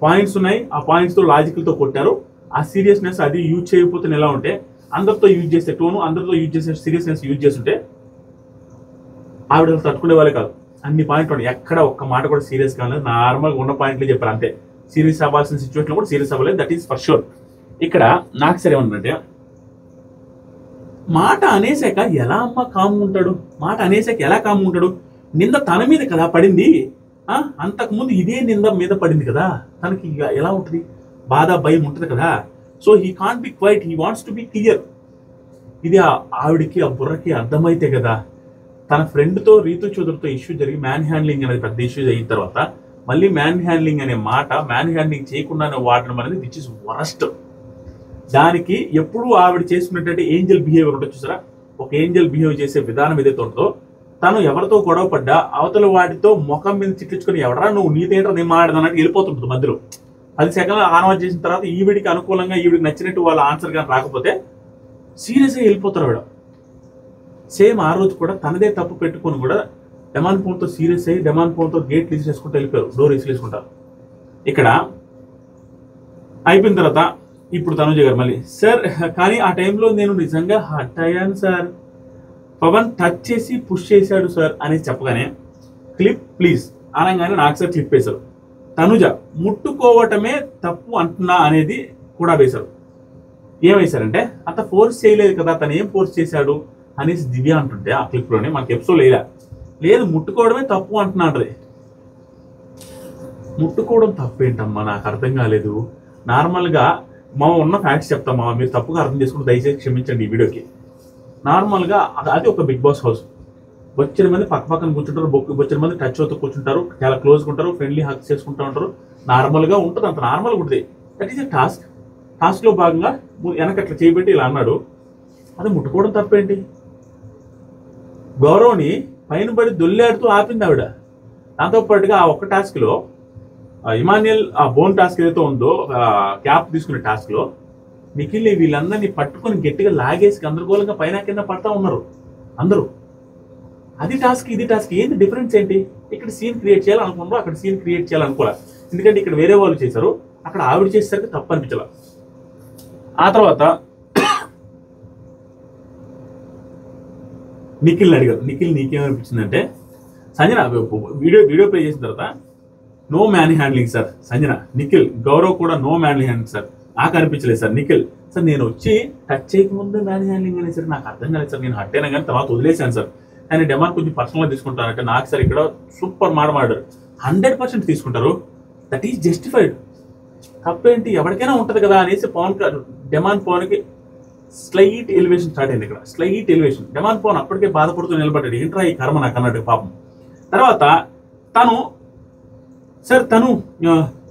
పాయింట్స్ ఉన్నాయి, ఆ పాయింట్స్తో లాజికల్తో కొట్టారు. ఆ సీరియస్నెస్ అది యూజ్ చేయకపోతే ఎలా ఉంటే, అందరితో యూజ్ చేసే టోను, అందరితో యూజ్ చేసే సీరియస్నెస్ యూజ్ చేస్తుంటే ఆవిడ తట్టుకునే వాళ్ళే కాదు. అన్ని పాయింట్లు ఉన్నాయి, ఎక్కడ ఒక్క మాట కూడా సీరియస్ కాలేదు. నార్మల్గా ఉన్న పాయింట్లే చెప్పారు అంతే. సీరియస్ అవ్వాల్సిన సిచ్యువేషన్ కూడా సీరియస్ అవ్వలేదు, దట్ ఈస్ ఫర్ షూర్. ఇక్కడ నాకు సరే ఏమన్నంటే, మాట అనేసాక ఎలా అమ్మ కామ్గా ఉంటాడు? మాట అనేసాక ఎలా కామ్గా ఉంటాడు? నింద తన మీద కదా పడింది, అంతకుముందు ఇదే నింద మీద పడింది కదా, తనకి ఇక ఎలా ఉంటుంది? బాధ భయం ఉంటుంది కదా. So he can't be quiet, he wants to be clear. ఇది ఆవిడికి ఆ బుర్రకి అర్థమైతే కదా. తన ఫ్రెండ్తో రీతు చౌదరితో ఇష్యూ జరిగి మ్యాన్ హ్యాండ్లింగ్ అనేది పెద్ద ఇష్యూ అయిన తర్వాత మళ్ళీ మ్యాన్ హ్యాండ్లింగ్ అనే మాట, మ్యాన్ హ్యాండ్లింగ్ చేయకుండానే వాడడం అనేది విచ్ ఇస్ వరస్ట్. దానికి ఎప్పుడూ ఆవిడ చేసుకున్నట్టు ఏంజల్ బిహేవియర్ ఉంటుంది చూసారా, ఒక ఏంజల్ బిహేవ్ చేసే విధానం ఏదైతే ఉంటుందో, తను ఎవరితో గొడవ పడ్డా అవతల వాటితో ముఖం మీద చిట్లించుకొని ఎవడరా నువ్వు నీతేంటో నేను మాట్లాడదన్నట్టు వెళ్ళిపోతుంటుంది. మధ్యలో 10 సెకండ్లు ఆనవాజ్ చేసిన తర్వాత ఈవిడికి అనుకూలంగా ఈవిడికి నచ్చినట్టు వాళ్ళ ఆన్సర్ కానీ రాకపోతే సీరియస్గా వెళ్ళిపోతారు ఆవిడ. సేమ్ ఆ రోజు కూడా తనదే తప్పు పెట్టుకొని కూడా డిమాండ్ ఫోన్తో సీరియస్ అయ్యి డిమాండ్ ఫోన్తో గేట్లు తీసుకుంటూ వెళ్ళిపోయారు, డోర్ తీసుకుంటారు. ఇక్కడ అయిపోయిన తర్వాత ఇప్పుడు తనుజ గారు మళ్ళీ సార్, కానీ ఆ టైంలో నేను నిజంగా హర్ట్ అయ్యాను సార్, పవన్ టచ్ చేసి పుష్ చేశాడు సార్ అని చెప్పగానే క్లిప్ ప్లీజ్ అనగానే నాకు సార్ క్లిప్ వేశారు. తనుజ ముట్టుకోవటమే తప్పు అంటున్నా అనేది కూడా వేశారు. ఏం వేశారంటే అంత ఫోర్స్ చేయలేదు కదా, తను ఏం ఫోర్స్ చేశాడు అనేసి దివ్య అంటుంటే ఆ క్లిప్లోనే మనకి ఎపిసోడ్ లేదు ముట్టుకోవడమే తప్పు అంటున్నాడు. ముట్టుకోవడం తప్పేంటమ్మా, నాకు అర్థం కాలేదు. నార్మల్గా మా ఉన్న ఫ్యాక్ట్స్ చెప్తామా, మీరు తప్పుగా అర్థం చేసుకుంటే దయచేసి క్షమించండి ఈ వీడియోకి. నార్మల్గా అది ఒక బిగ్ బాస్ హౌస్. వచ్చిన మంది పక్కన కూర్చుంటారు, వచ్చిన మంది టచ్ అవుతూ కూర్చుంటారు, చాలా క్లోజ్గా ఉంటారు, ఫ్రెండ్లీ హక్ చేసుకుంటూ ఉంటారు. నార్మల్గా ఉంటుంది, అంత నార్మల్గా ఉంటుంది. దట్ ఈస్ ఎ టాస్క్లో భాగంగా వెనక అట్లా చేయబెట్టి ఇలా అన్నాడు. అది ముట్టుకోవడం తప్పేంటి? గౌరవ్ని పైన పడి దొల్లాడుతూ ఆపింది ఆవిడ. దాంతోపాటుగా ఆ ఒక్క టాస్క్లో ఇమాన్యుయల్ ఆ బోన్ టాస్క్ ఏదైతే ఉందో క్యాప్ తీసుకునే టాస్క్లో నిఖిల్ వీళ్ళందరినీ పట్టుకొని గట్టిగా లాగేసి గందరగోళంగా పైన కింద పడతా ఉన్నారు అందరూ. అది టాస్క్ ఇది టాస్క్, ఏంటి డిఫరెన్స్ ఏంటి? ఇక్కడ సీన్ క్రియేట్ చేయాలనుకున్నారు, అక్కడ సీన్ క్రియేట్ చేయాలనుకోవాలి. ఎందుకంటే ఇక్కడ వేరే వాళ్ళు చేశారు, అక్కడ ఆవిడ చేసేసరికి తప్పు అనిపించాల. ఆ తర్వాత నిఖిల్ని అడిగారు, నిఖిల్ నీకేమనిపించిందంటే సంజన వీడియో ప్లే చేసిన తర్వాత no man handling sir Sanjana, Nikhil Gaurav కూడా నో మ్యాన్ హ్యాండ్లింగ్ సార్, నాకు అనిపించలేదు సార్. నిఖిల్ సార్ నేను వచ్చి టచ్ చేయకముందు మ్యాన్ హ్యాండ్లింగ్ అనేది సార్ నాకు అర్థం కాలేదు సార్, నేను హట్ అయినా కానీ తర్వాత వదిలేశాను సార్. ఆయన డెమాండ్ కొంచెం పర్సనల్గా తీసుకుంటానంటే నాకు సార్ ఇక్కడ సూపర్ మాట్లాడారు, 100% తీసుకుంటారు, దట్ ఈస్ జస్టిఫైడ్. తప్పేంటి, ఎవరికైనా ఉంటుంది కదా అనేసి డెమాండ్ పవన్కి స్లైట్ ఎలివేషన్ స్టార్ట్ అయింది. ఇక్కడ స్లైట్ ఎలివేషన్. డెమాండ్ పవన్ అప్పటికే బాధపడుతూ నిలబడ్డాడు, ఏంట్రా ఈ కర్మ నాకు అన్నట్టు పాపం. తర్వాత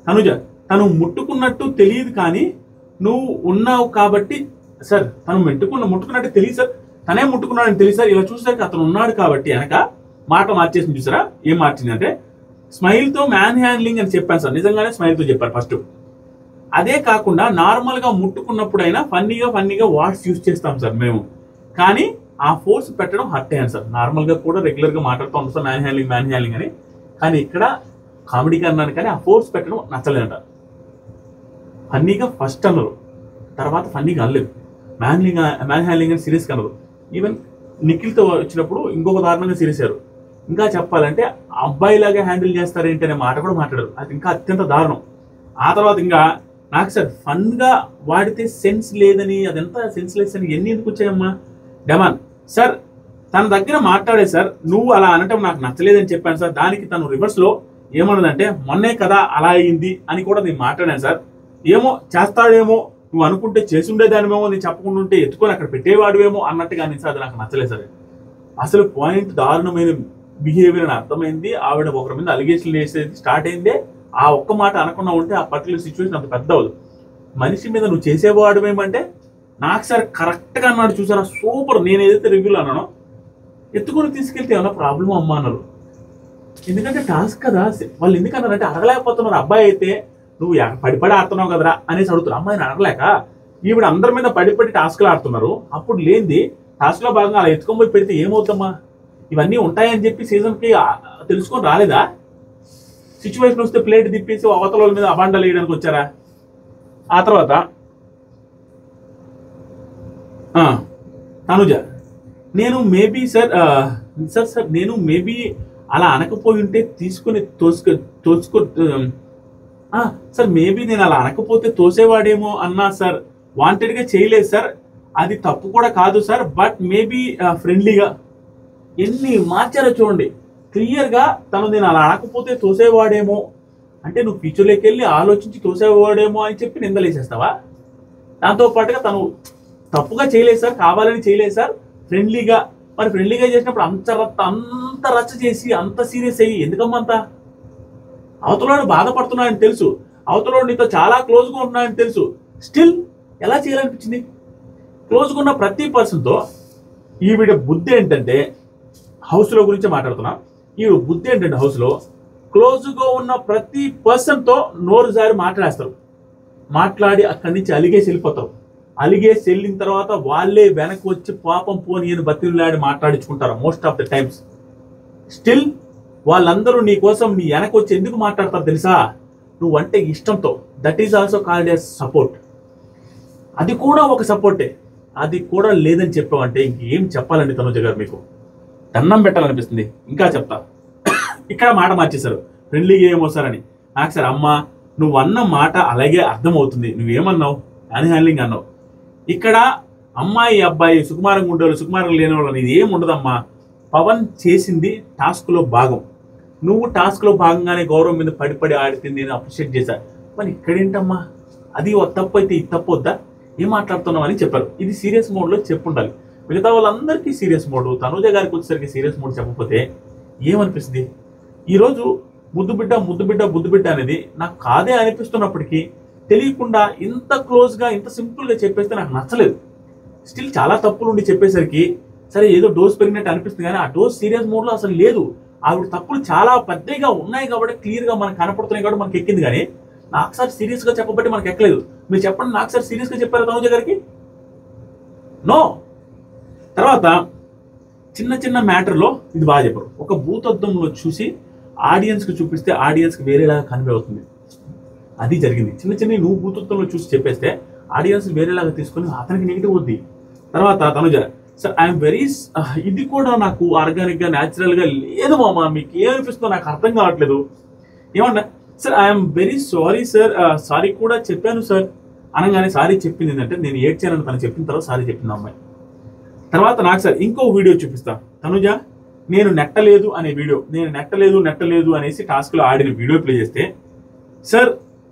తనుజ తను ముట్టుకున్నట్టు తెలియదు కానీ నువ్వు ఉన్నావు కాబట్టి సార్, తను ముట్టుకున్నట్టు తెలియదు సార్, తనే ముట్టుకున్నాడని తెలియదు సార్, ఇలా చూసేసరికి అతను ఉన్నాడు కాబట్టి వెనక మాట మార్చేసింది. చూసారా ఏం మార్చింది అంటే స్మైల్తో మ్యాన్ హ్యాండ్లింగ్ అని చెప్పాను సార్, నిజంగానే స్మైల్తో చెప్పారు ఫస్ట్. అదే కాకుండా నార్మల్గా ముట్టుకున్నప్పుడైనా ఫన్నీగా వాట్స్ యూజ్ చేస్తాం సార్ మేము, కానీ ఆ ఫోర్స్ పెట్టడం హర్ట్ అయ్యాను సార్. నార్మల్గా కూడా రెగ్యులర్గా మాట్లాడుతూ ఉంటాం సార్ మ్యాన్ హ్యాండ్లింగ్ అని, కానీ ఇక్కడ కామెడీగా అన్నాను కానీ ఆ ఫోర్స్ పెట్టడం నచ్చలేదంట. ఫన్నీగా ఫస్ట్ అన్నారు, తర్వాత ఫన్నీగా అనలేదు. మ్యాన్ హ్యాండ్లింగ్ అని సీరియస్గా అన్నారు. ఈవెన్ నిఖిల్తో వచ్చినప్పుడు ఇంకొక దారుణంగా సీరియస్ అయ్యారు. ఇంకా చెప్పాలంటే అబ్బాయిలాగా హ్యాండిల్ చేస్తారేంటి అనే మాట కూడా మాట్లాడారు, అది ఇంకా అత్యంత దారుణం. ఆ తర్వాత ఇంకా నాకు సార్ ఫన్గా వాడితే సెన్స్ లేదని, అదంతా సెన్స్లెస్ అని ఎన్ని ఎందుకు వచ్చాయమ్మా డెమాన్ సార్. తన దగ్గర మాట్లాడే సార్ నువ్వు అలా అనటం నాకు నచ్చలేదని చెప్పాను సార్, దానికి తను రివర్స్లో ఏమన్నదంటే మొన్నే కదా అలా అయింది అని కూడా నేను మాట్లాడాను సార్. ఏమో చేస్తాడేమో, నువ్వు అనుకుంటే చేసి ఉండేదానిమేమో, నేను చెప్పకుండా ఉంటే ఎత్తుకొని అక్కడ పెట్టేవాడువేమో అన్నట్టుగా నేను సార్, అది నాకు నచ్చలేదు సార్. అసలు పాయింట్ దారుణమైన బిహేవియర్ అని అర్థమైంది. ఆవిడ ఒకరి మీద అలిగేషన్లు వేసేది స్టార్ట్ అయిందే ఆ ఒక్క మాట అనకుండా ఉంటే ఆ పర్టికులర్ సిచ్యువేషన్ అంత పెద్ద అవ్వదు. మనిషి మీద నువ్వు చేసేవాడుమేమంటే నాకు సార్ కరెక్ట్గా అన్నాడు చూసారా, సూపర్. నేను ఏదైతే రివ్యూలో అన్నానో ఎత్తుకొని తీసుకెళ్తే ఏమన్నా ప్రాబ్లం అమ్మా అన్నారు. ఎందుకంటే టాస్క్ కదా, వాళ్ళు ఎందుకన్నారంటే అడగలేకపోతున్నారు. అబ్బాయి అయితే నువ్వు పడిపడి ఆడుతున్నావు కదరా అనేసి అడుగుతున్నారు, అమ్మాయిని అడగలేక ఈవిడ అందరి మీద పడిపడి టాస్క్లు ఆడుతున్నారు. అప్పుడు లేనిది టాస్క్లో భాగంగా అలా ఎత్తుకొని పోయి పెడితే ఏమవుతామా? ఇవన్నీ ఉంటాయని చెప్పి సీజన్కి తెలుసుకొని రాలేదా? సిచ్యువేషన్ వస్తే ప్లేట్ తిప్పేసి అవతల వాళ్ళ మీద అబాండాలు వేయడానికి వచ్చారా? ఆ తర్వాత తనుజ నేను మేబీ సార్ నేను మేబీ అలా అనకపోయి ఉంటే తీసుకుని సార్ మేబీ నేను అలా అనకపోతే తోసేవాడేమో అన్నా సార్, వాంటెడ్గా చేయలేదు సార్, అది తప్పు కూడా కాదు సార్, బట్ మేబీ ఫ్రెండ్లీగా. ఎన్ని మార్చారో చూడండి క్లియర్గా. తను నేను అలా అనకపోతే తోసేవాడేమో అంటే నువ్వు ఫ్యూచర్లోకి వెళ్ళి ఆలోచించి తోసేవాడేమో అని చెప్పి నిందలేసేస్తావా? దాంతోపాటుగా తను తప్పుగా చేయలేదు సార్, కావాలని చేయలేదు సార్, ఫ్రెండ్లీగా. మరి ఫ్రెండ్లీగా చేసినప్పుడు అంత రచ్చ చేసి అంత సీరియస్ అయ్యి ఎందుకమ్మా అంత? అవతలవాడు బాధపడుతున్నాడని తెలుసు, అవతలవాడు నీతో చాలా క్లోజ్గా ఉంటున్నాడని తెలుసు, స్టిల్ ఎలా చేయాలనిపించింది? క్లోజ్గా ఉన్న ప్రతి పర్సన్తో ఈవిడ బుద్ధి ఏంటంటే, హౌస్లో గురించి మాట్లాడుతున్నా, ఈవిడ బుద్ధి ఏంటంటే హౌస్లో క్లోజ్గా ఉన్న ప్రతి పర్సన్తో నోరు జారి మాట్లాడేస్తారు. మాట్లాడి అక్కడి నుంచి అలిగేసి వెళ్ళిపోతారు. అలిగేసి వెళ్ళిన తర్వాత వాళ్ళే వెనక్కి వచ్చి పాపం పోని అని బతిలాడి మాట్లాడించుకుంటారు most of the times. Still వాళ్ళందరూ నీ కోసం నీ వెనక వచ్చి ఎందుకు మాట్లాడతారు తెలుసా? నువ్వంటే ఇష్టంతో. That is also called as support. అది కూడా ఒక సపోర్టే. అది కూడా లేదని చెప్పావంటే ఇంకేం చెప్పాలండి తనుజ గారు, మీకు దండం పెట్టాలనిపిస్తుంది. ఇంకా చెప్తా. ఇక్కడ మాట మార్చేశారు, ఫ్రెండ్లీగా ఏమోసారని. నాకు సార్ అమ్మ నువ్వు అన్న మాట అలాగే అర్థమవుతుంది, నువ్వేమన్నావు హ్యాండ్ హ్యాండ్లింగ్ అన్నావు. ఇక్కడ అమ్మాయి అబ్బాయి సుకుమారంగా ఉండేవాళ్ళు సుకుమారంగా లేని వాళ్ళు ఇది ఏమి ఉండదమ్మా. పవన్ చేసింది టాస్క్లో భాగం, నువ్వు టాస్క్లో భాగంగానే గౌరవం మీద పడి ఆడితే నేను అప్రిషియేట్ చేశా. మరి ఇక్కడేంటమ్మా, అది తప్పు అయితే ఇది తప్పు వద్దా, ఏం మాట్లాడుతున్నావు అని చెప్పారు. ఇది సీరియస్ మోడ్లో చెప్పుండాలి. మిగతా వాళ్ళందరికీ సీరియస్ మోడ్, తనుజ గారికి వచ్చేసరికి సీరియస్ మోడ్ చెప్పకపోతే ఏమనిపిస్తుంది? ఈరోజు ముద్దు బిడ్డ అనేది నాకు కాదే అనిపిస్తున్నప్పటికీ తెలియకుండా ఇంత క్లోజ్గా ఇంత సింపుల్గా చెప్పేస్తే నాకు నచ్చలేదు. స్టిల్ చాలా తప్పులు ఉండి చెప్పేసరికి సరే ఏదో డోస్ పెరిగినట్టు అనిపిస్తుంది, కానీ ఆ డోస్ సీరియస్ మోడ్లో అసలు లేదు. ఆవిడ తప్పులు చాలా పెద్దగా ఉన్నాయి కాబట్టి క్లియర్గా మనకు కనపడుతున్నాయి కాబట్టి మనకి ఎక్కింది, కానీ నాకు సార్ సీరియస్గా చెప్పబట్టి మనకు ఎక్కలేదు. మీరు చెప్పండి, నాకు సార్ సీరియస్గా చెప్పారు తనుజ గారికి? నో. తర్వాత చిన్న మ్యాటర్లో ఇది బాగా చెప్పరు. ఒక భూతత్వంలో చూసి ఆడియన్స్కి చూపిస్తే ఆడియన్స్కి వేరేలాగా కన్వే అవుతుంది, అది జరిగింది. చిన్న నువ్వు భూతత్వంలో చూసి చెప్పేస్తే ఆడియన్స్ వేరేలాగా తీసుకొని అతనికి నెగిటివ్ అవుద్ది. తర్వాత తనుజ సార్ ఐఎమ్ వెరీ, ఇది కూడా నాకు ఆర్గానిక్గా న్యాచురల్గా లేదు మామ, మీకు ఏమనిపిస్తుందో నాకు అర్థం కావట్లేదు. ఏమన్నా sir I'm very sorry sir, sorry కూడా చెప్పాను సార్ అనగానే సారీ చెప్పింది ఏంటంటే నేను ఏడ్చానని తను చెప్పిన తర్వాత సారీ చెప్పింది అమ్మాయి. తర్వాత నాకు సార్ ఇంకో వీడియో చూపిస్తా. తనుజ నేను నెట్టలేదు అనే వీడియో, నేను నెట్టలేదు అనేసి టాస్క్లో ఆడిన వీడియో ప్లే చేస్తే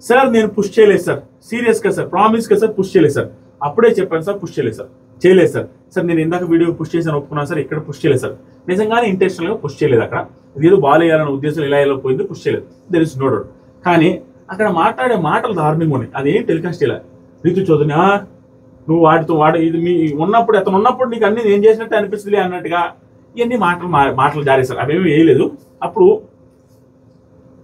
సార్ నేను పుష్ చేయలేదు సార్, సీరియస్గా సార్, ప్రామిస్గా సార్ పుష్ చేయలేదు సార్, అప్పుడే చెప్పాను సార్ పుష్ చేయలేదు సార్ నేను ఇందాక వీడియో పుష్ చేశాను ఒప్పుకున్నాను సార్, ఇక్కడ పుష్ చేయలేదు సార్, నిజంగానే ఇంటెన్షనల్గా పుష్ చేయలేదు. అక్కడ ఇదేదో బాలేయాలన్న ఉద్దేశం ఇలా ఎలా పోయింది, పుష్ చేయలేదు, దెర్ ఇస్ నో డౌట్. కానీ అక్కడ మాట్లాడే మాటలు దారుణంగా ఉన్నాయి, అదేం టెలికాస్ట్ ఇలా రీతు చౌదరి నువ్వు వాడు ఇది మీ ఉన్నప్పుడు అతను ఉన్నప్పుడు నీకు అన్ని ఏం చేసినట్టు అనిపిస్తుంది అన్నట్టుగా ఇవన్నీ మాటలు జారేశారు, అవేమీ వేయలేదు. అప్పుడు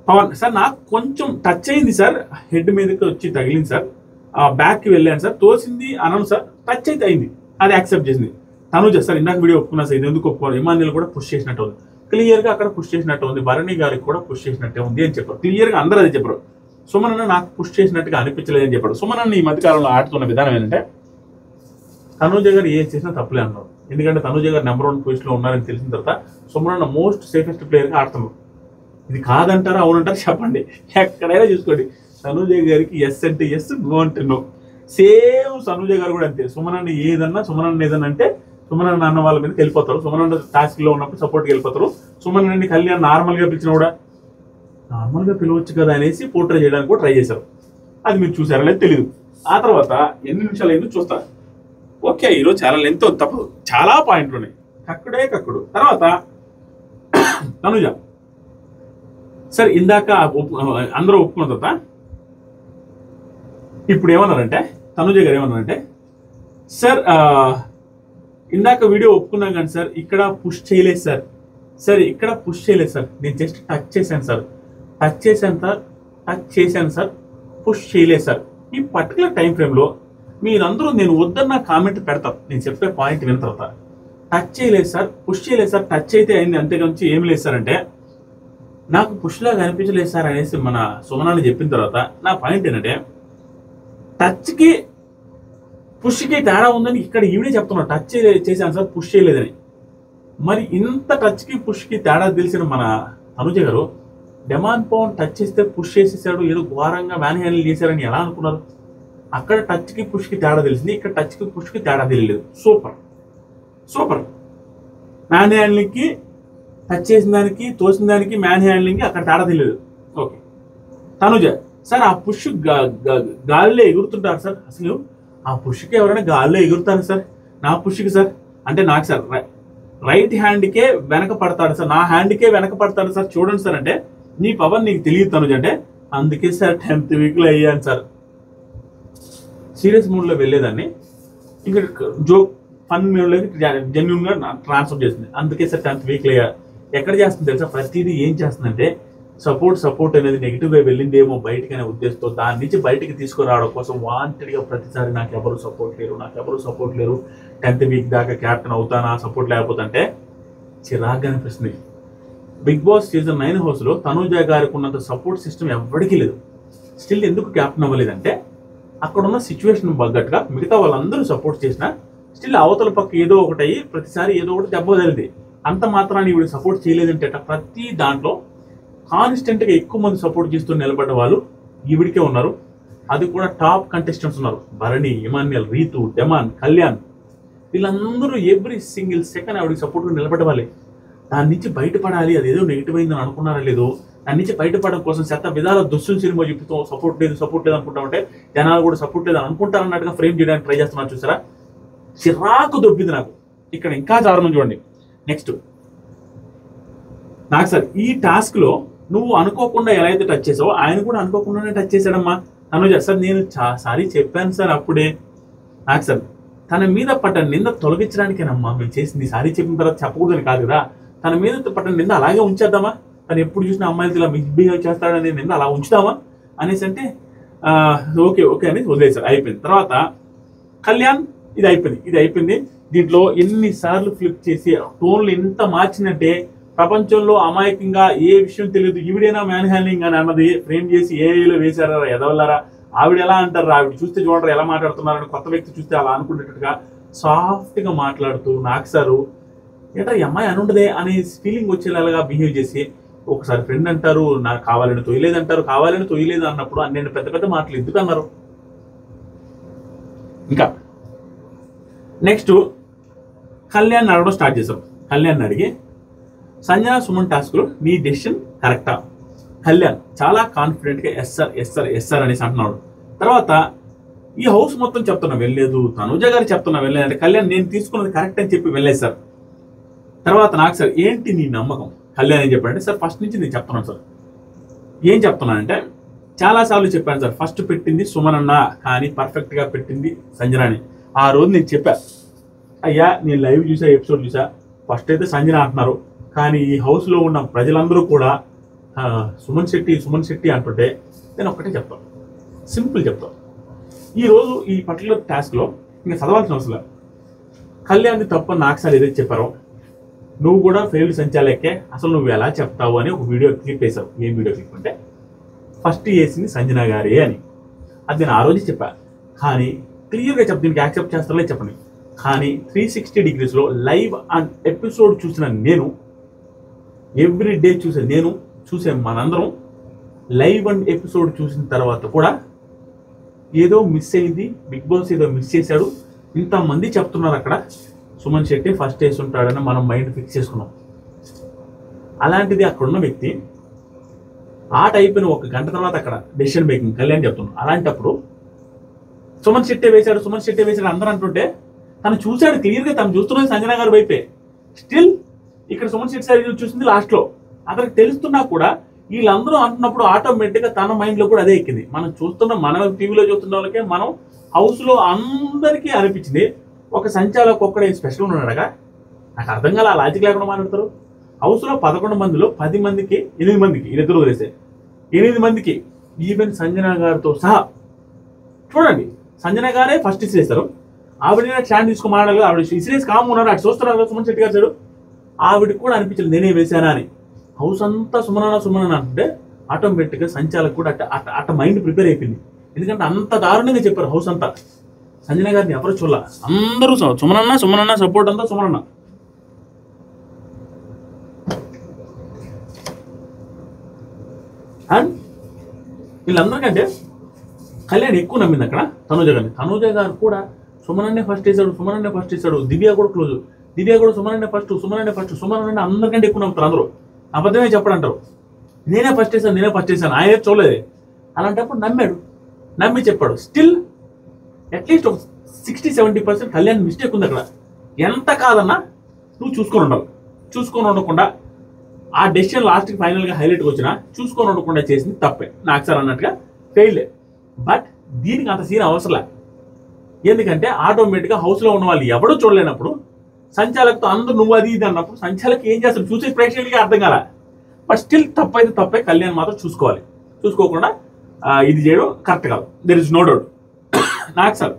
పవన్ సార్ నాకు కొంచెం టచ్ అయింది సార్, హెడ్ మీదకి వచ్చి తగిలింది సార్, బ్యాక్కి వెళ్ళాను సార్, తోసింది అనను సార్, టచ్ అయితే అయింది, అది యాక్సెప్ట్ చేసింది. తనుజ సార్ ఇందాక వీడియో ఒప్పుకున్నా సార్, ఇది ఎందుకు ఒప్పుకోవాలి, ఇమాన్యుల్ కూడా పుష్ చేసినట్టు ఉంది, క్లియర్గా అక్కడ పుష్ చేసినట్టు ఉంది, భరణి గారికి కూడా పుష్ చేసినట్టే ఉంది అని చెప్పారు, క్లియర్గా అందరూ అది చెప్పారు. సుమన్ అన్న నాకు పుష్ చేసినట్టుగా అనిపించలేదని చెప్పాడు. సుమన్ అన్న ఈ మధ్యకాలంలో ఆడుతున్న విధానం ఏంటంటే తనుజ గారు ఏం చేసినా తప్పులే అన్నారు, ఎందుకంటే తనుజ గారు నెంబర్ 1 పొజిషన్లో ఉన్నారని తెలిసిన తర్వాత సుమన్ అన్న మోస్ట్ సేఫెస్ట్ ప్లేయర్గా ఆడుతున్నారు. ఇది కాదంటారా అవునంటారా చెప్పండి, ఎక్కడైనా చూసుకోండి. తనుజ గారికి ఎస్ అంటే ఎస్, నో అంటే నో. సేమ్ తనుజ గారు కూడా అంతే, సుమన్ అన్న ఏదన్నా అంటే సుమన్ అన్న వాళ్ళ మీదకి వెళ్ళిపోతారు, సుమన్ అన్న టాస్క్లో ఉన్నప్పుడు సపోర్ట్కి వెళ్ళిపోతారు. సుమన్ అన్ని కళ్యాణ్ నార్మల్గా పిలిచినా కూడా నార్మల్గా పిలవచ్చు కదా అనేసి పోర్ట్రే చేయడానికి కూడా ట్రై చేశారు, అది మీరు చూసారా లేదు తెలియదు. ఆ తర్వాత ఎన్ని నిమిషాలు అయిందో చూస్తా. ఓకే ఈరోజు చాలా లెంత్ తప్పదు, చాలా పాయింట్లు ఉన్నాయి, కక్కుడు. తర్వాత తనుజ సార్ ఇందాక అందరూ ఒప్పుకున్న తర్వాత ఇప్పుడు ఏమన్నారంటే తనుజ గారు ఏమన్నారంటే సార్ ఇందాక వీడియో ఒప్పుకున్నాం కానీ సార్ ఇక్కడ పుష్ చేయలేదు సార్, ఇక్కడ పుష్ చేయలేదు సార్, నేను జస్ట్ టచ్ చేశాను సార్, పుష్ చేయలేదు సార్. ఈ పర్టికులర్ టైం ఫ్రేమ్లో మీరందరూ నేను వద్దన్న కామెంట్ పెడతారు, నేను చెప్పే పాయింట్ విన్న తర్వాత టచ్ చేయలేదు సార్, పుష్ చేయలేదు సార్, టచ్ అయితే అయింది అంతేకాంచి ఏం లేదు సార్ అంటే నాకు పుష్లాగా అనిపించలేదు సార్ అనేసి మన సుమనాన్ని చెప్పిన తర్వాత నా పాయింట్ ఏంటంటే టచ్కి పుష్కి తేడా ఉందని ఇక్కడ ఈవిడే చెప్తున్నా, టచ్ చేశాను సార్ పుష్ చేయలేదని. మరి ఇంత టచ్కి పుష్కి తేడా తెలిసిన మన తనుజ గారు డెమాన్ పవన్ టచ్ చేస్తే పుష్ చేసేసాడు, ఏదో ఘోరంగా మ్యాన్ హ్యాండిల్ చేశారని ఎలా అనుకున్నారు? అక్కడ టచ్కి పుష్కి తేడా తెలిసింది, ఇక్కడ టచ్కి పుష్కి తేడా తెలియలేదు. సూపర్. మ్యాన్ హ్యాండ్లింగ్కి టచ్ చేసిన దానికి తోసిన దానికి మ్యాన్ హ్యాండ్లింగ్కి అక్కడ తేడా తెలియదు. ఓకే తనుజ సార్ ఆ పుష్ గాలిలో ఎగురుతుంటారు సార్, అసలు ఆ పుష్కి ఎవరైనా గాలిలో ఎగురుతారు సార్, నా పుష్కి సార్ అంటే నాకు సార్ రైట్ హ్యాండ్కే వెనక పడతాడు సార్, నా హ్యాండ్కే వెనక పడతాడు సార్, చూడండి సార్ అంటే నీ పవర్ నీకు తెలియదు తనుజ అంటే అందుకే సార్ 10th వీక్లో అయ్యాను సార్. సీరియస్ మూడ్లో వెళ్ళేదాన్ని ఇంకా జోక్ ఫన్ మూడ్లోకి జెన్యున్గా ట్రాన్స్ఫర్ చేస్తుంది, అందుకే సార్ 10th వీక్లో అయ్యా. ఎక్కడ చేస్తుంది తెలుసా, ప్రతిదీ ఏం చేస్తుందంటే సపోర్ట్ అనేది నెగిటివ్గా వెళ్ళిందేమో బయటికి అనే ఉద్దేశంతో దాని నుంచి బయటికి తీసుకురావడం కోసం వాంటెడ్గా ప్రతిసారి నాకు ఎవరు సపోర్ట్ లేరు 10th వీక్ దాకా క్యాప్టెన్ అవుతానా సపోర్ట్ లేకపోతే అంటే చిరాగ్గా అనిపిస్తుంది. బిగ్ బాస్ సీజన్ 9 హౌస్లో తనుజ గారికి ఉన్నంత సపోర్ట్ సిస్టమ్ ఎవరికీ లేదు. స్టిల్ ఎందుకు క్యాప్టెన్ అవ్వలేదంటే అక్కడ ఉన్న సిచ్యువేషన్ తగ్గట్టుగా మిగతా వాళ్ళందరూ సపోర్ట్ చేసినా స్టిల్ అవతల పక్క ఏదో ఒకటి అయ్యి ప్రతిసారి ఏదో ఒకటి దెబ్బ తగిలింది. అంత మాత్రాన్ని ఈవిడ సపోర్ట్ చేయలేదంటే ప్రతి దాంట్లో కాన్స్టెంట్గా ఎక్కువ మంది సపోర్ట్ చేస్తూ నిలబడ్డ వాళ్ళు ఈవిడికే ఉన్నారు. అది కూడా టాప్ కంటెస్టెంట్స్ ఉన్నారు. భరణి, ఇమాన్యుయల్, రీతు, డెమాన్, కళ్యాణ్, వీళ్ళందరూ ఎవ్రీ సింగిల్ సెకండ్ ఆవిడకి సపోర్ట్గా నిలబడ్డ వాళ్ళే. దాని నుంచి బయటపడాలి, అదేదో నెగిటివ్ అయిందని అనుకున్నారా లేదో, దాని నుంచి బయటపడడం కోసం శత విధాల దుస్తుల సినిమా చెప్తూ సపోర్ట్ లేదు అనుకుంటామంటే జనాలు కూడా సపోర్ట్ లేదు అనుకుంటారన్నట్టుగా ఫ్రేమ్ చేయడానికి ట్రై చేస్తున్నారు. చూసారా, చిరాకు దొబ్బింది నాకు. ఇక్కడ ఇంకా దారుణం చూడండి. నెక్స్ట్ నాకు సార్ ఈ టాస్క్ లో నువ్వు అనుకోకుండా ఎలా అయితే టచ్ చేసావో ఆయన కూడా అనుకోకుండానే టచ్ చేశాడమ్మా. తనుజ సార్ నేను సారీ చెప్పాను సార్ అప్పుడే. నాకు సార్ తన మీద పడ్డ నింద తొలగించడానికేనమ్మా మేము చేసింది. సారీ చెప్పిన తర్వాత చెప్పకూడదని కాదు కదా. తన మీద పడ్డ నింద అలాగే ఉంచేద్దామా, తను ఎప్పుడు చూసిన అమ్మాయిలతో ఇలా మిస్బిహేవ్ చేస్తాడని నింద అలా ఉంచుదామా అనేసి అంటే ఓకే ఓకే అని వదిలేశారు. అయిపోయింది. తర్వాత కళ్యాణ్ ఇది అయిపోయింది. దీంట్లో ఎన్నిసార్లు ఫ్లిప్ చేసి టోన్లు ఎంత మార్చిందంటే ప్రపంచంలో అమాయకంగా ఏ విషయం తెలియదు ఈవిడైనా మ్యాన్ హ్యాండింగ్ అని అన్నది ఫ్రేమ్ చేసి ఏఐలో వేశారా ఎదవల్లారా, ఆవిడ ఎలా అంటారా, ఆవిడ చూస్తే చూడరా ఎలా మాట్లాడుతున్నారని కొత్త వ్యక్తి చూస్తే అలా అనుకునేటట్టుగా సాఫ్ట్గా మాట్లాడుతూ నాకు సారు ఏటా ఈ అమ్మాయి అనుండదే అనే ఫీలింగ్ వచ్చేలాగా బిహేవ్ చేసి ఒకసారి ఫ్రెండ్ అంటారు, నాకు కావాలని తొయ్యలేదంటారు, కావాలని తొయ్యలేదు అన్నప్పుడు నేను పెద్ద పెద్ద మాటలు ఎందుకు అన్నారు. ఇంకా నెక్స్ట్ కళ్యాణ్ అడగడం స్టార్ట్ చేశాం. కళ్యాణ్ అడిగి సంజన సుమన్ టాస్క్లో నీ డెసిషన్ కరెక్టా? కళ్యాణ్ చాలా కాన్ఫిడెంట్గా ఎస్ఆర్ అనేసి అంటున్నాడు. తర్వాత ఈ హౌస్ మొత్తం చెప్తున్నా వెళ్ళలేదు, తనుజ గారు చెప్తున్నా వెళ్ళలేదు అంటే కళ్యాణ్ నేను తీసుకున్నది కరెక్ట్ అని చెప్పి వెళ్ళలేదు సార్. తర్వాత నాకు సార్ ఏంటి నీ నమ్మకం? కళ్యాణ్ ఏం చెప్పాడంటే సార్ ఫస్ట్ నుంచి నేను చెప్తున్నాను సార్. ఏం చెప్తున్నానంటే చాలాసార్లు చెప్పాను సార్, ఫస్ట్ పెట్టింది సుమన్ అన్న కానీ పర్ఫెక్ట్గా పెట్టింది సంజన అని. ఆ రోజు నేను చెప్పాను, అయ్యా నేను లైవ్ చూసా, ఎపిసోడ్ చూసా, ఫస్ట్ అయితే సంజన అంటున్నారు కానీ ఈ హౌస్లో ఉన్న ప్రజలందరూ కూడా సుమన్ శెట్టి అంటుంటే నేను ఒక్కటే చెప్తాను, సింపుల్ చెప్తాను. ఈరోజు ఈ పర్టికులర్ టాస్క్లో ఇంకా చదవాల్సిన అవసరం లేదు. కళ్యాణ్ని తప్ప నాకు సార్ ఏదైతే చెప్పారో నువ్వు కూడా ఫెయిల్డ్ సంచాలకే అసలు నువ్వు ఎలా చెప్తావు అని ఒక వీడియో క్లిప్ వేసావు. ఏం వీడియో క్లిప్ అంటే ఫస్ట్ వేసింది సంజన గారే అని. అది నేను ఆ రోజు చెప్పాను కానీ క్లియర్గా చెప్పు, దీనికి యాక్సెప్ట్ చేస్తారో చెప్పండి. కానీ 360 degreesలో లైవ్ అండ్ ఎపిసోడ్ చూసిన నేను, ఎవ్రీ డే చూసే మనందరం లైవ్ అండ్ ఎపిసోడ్ చూసిన తర్వాత కూడా ఏదో మిస్ అయింది, బిగ్ బాస్ ఏదో మిస్ చేశాడు, ఇంతమంది చెప్తున్నారు అక్కడ సుమన్ శెట్టి ఫస్ట్ వేసి ఉంటాడని మనం మైండ్ ఫిక్స్ చేసుకున్నాం. అలాంటిది అక్కడున్న వ్యక్తి ఆట అయిపోయిన 1 గంట తర్వాత అక్కడ డెసిషన్ మేకింగ్ కళ్యాణ్ చెప్తున్నాడు. అలాంటప్పుడు సుమన్ శెట్టి వేశాడు అందరూ అంటుంటే తను చూశాడు క్లియర్గా, తను చూస్తున్నది సంజన గారి వైపే. స్టిల్ ఇక్కడ సుమన్ శెట్టి సార్ చూసింది లాస్ట్లో. అతనికి తెలుస్తున్నా కూడా వీళ్ళందరూ అంటున్నప్పుడు ఆటోమేటిక్గా తన మైండ్లో కూడా అదే ఎక్కింది. మన టీవీలో చూస్తున్న వాళ్ళకే మనం హౌస్లో అందరికీ అనిపించింది ఒక సంచాలకు ఒక్కడే స్పెషల్ ఉన్నాడగా. నాకు అర్థం కాల, లాజిక్ లేకుండా మాట్లాడతారు. హౌస్లో 11 మందిలో 10 మందికి 8 మందికి వీళ్ళిద్దరు వదిలేసే 8 మందికి ఈవెన్ సంజన గారితో సహా చూడండి, సంజన గారే ఫస్ట్ ఇసిరేస్తారు. ఆవిడ స్టాండ్ తీసుకుని మాట్లాడాలి, ఆవిడ ఇసిరేసి కామ్ ఉన్నారు, అటు చూస్తున్నారు కదా సుమన్ శెట్టి గారు సార్. ఆవిడకి కూడా అనిపించలేదు నేనే వేశానా అని. హౌస్ అంతా సుమన అంటే ఆటోమేటిక్గా సంచాలకు కూడా అట్ట మైండ్ ప్రిపేర్ అయిపోయింది. ఎందుకంటే అంత దారుణంగా చెప్పారు హౌస్ అంతా. సంజన గారిని ఎవరు చూడాల, అందరూ సుమనన్న సపోర్ట్ అంతా సుమనన్న. అండ్ వీళ్ళందరికంటే కళ్యాణ్ ఎక్కువ నమ్మింది అక్కడ తనుజ గారిని. తనుజ గారు కూడా సుమనన్నే ఫస్ట్ వేసాడు. దివ్య కూడా క్లోజ్, దివ్య కూడా సుమనన్నే సుమనన్నే అందరికంటే ఎక్కువ నమ్ముతారు అందరూ. అబద్ధమే చెప్పడంటారు, నేనే ఫస్ట్ వేసాను ఆయన చూడలేదు. అలాంటప్పుడు నమ్మి చెప్పాడు. స్టిల్ అట్లీస్ట్ ఒక 60-70% కళ్యాణ్ మిస్టేక్ ఉంది అక్కడ. ఎంత కాదన్నా నువ్వు చూసుకొని ఉండకుండా ఆ డెసిషన్ లాస్ట్కి ఫైనల్గా హైలైట్గా వచ్చినా చూసుకొని ఉండకుండా చేసింది తప్పే. నాకు సార్ అన్నట్టుగా ఫెయిల్డే. బట్ దీనికి అంత సీన్ అవసరం. ఎందుకంటే ఆటోమేటిక్గా హౌస్లో ఉన్న వాళ్ళు ఎవడో చూడలేనప్పుడు సంచాలకుతో అందరూ నువ్వు అది ఇది అన్నప్పుడు సంచాలకి ఏం చేస్తారు చూసే ప్రేక్షకులకి అర్థం కాల. బట్ స్టిల్ తప్పైతే తప్పే, కళ్యాణ్ మాత్రం చూసుకోవాలి. చూసుకోకుండా ఇది చేయడం కరెక్ట్ కాదు, దెర్ ఇస్ నో డౌట్. నాకు సార్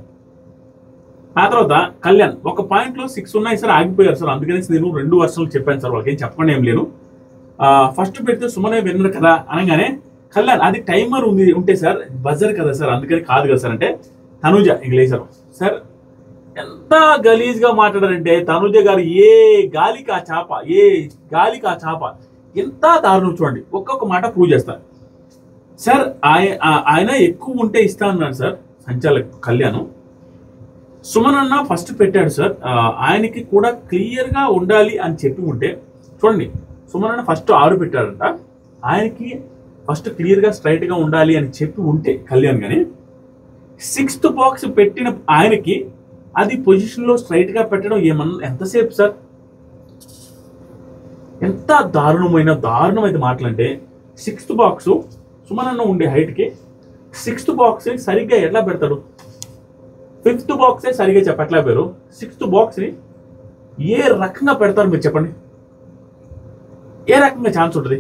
ఆ తర్వాత కళ్యాణ్ ఒక పాయింట్లో 6 ఉన్నాయి సార్, ఆగిపోయారు సార్. అందుకని నేను 2 వర్షాలు చెప్పాను సార్, వాళ్ళకి ఏం చెప్పకుండా ఏం లేను. ఫస్ట్ పెడితే సుమనే విన్నర్ కదా అనగానే కళ్యాణ్ అది టైమర్ ఉంటే సార్ బజర్ కదా సార్ అందుకని కాదు కదా సార్ అంటే తనుజ ఇంక లేసారు. సార్ ఎంత గలీజ్గా మాట్లాడారంటే తనుజ గారు ఏ గాలికి ఆ చాప ఎంత దారుణం చూడండి. ఒక్కొక్క మాట ప్రూవ్ చేస్తారు. సార్ ఆయన ఎక్కువ ఉంటే ఇస్తా అన్నాడు సార్ సంచాలక్ కళ్యాణ్. సుమన్ అన్న ఫస్ట్ పెట్టాడు సార్, ఆయనకి కూడా క్లియర్గా ఉండాలి అని చెప్పి ఉంటే చూడండి, సుమన్ అన్న ఫస్ట్ 6 పెట్టాడంట, ఆయనకి ఫస్ట్ క్లియర్గా స్ట్రైట్గా ఉండాలి అని చెప్పి ఉంటే కళ్యాణ్, కానీ 6th బాక్స్ పెట్టిన ఆయనకి అది పొజిషన్లో స్ట్రైట్గా పెట్టడం ఎంతసేపు సార్? ఎంత దారుణమైన మాటలంటే 6th బాక్స్ సుమన్ అన్న ఉండే హైట్కి 6th బాక్స్ సరిగ్గా ఎట్లా పెడతాడు? 5th బాక్సే సరిగ్గా చెప్పట్లేపారు, 6th బాక్స్ని ఏ రకంగా పెడతారు మీరు చెప్పండి? ఏ రకంగా ఛాన్స్ ఉంటుంది?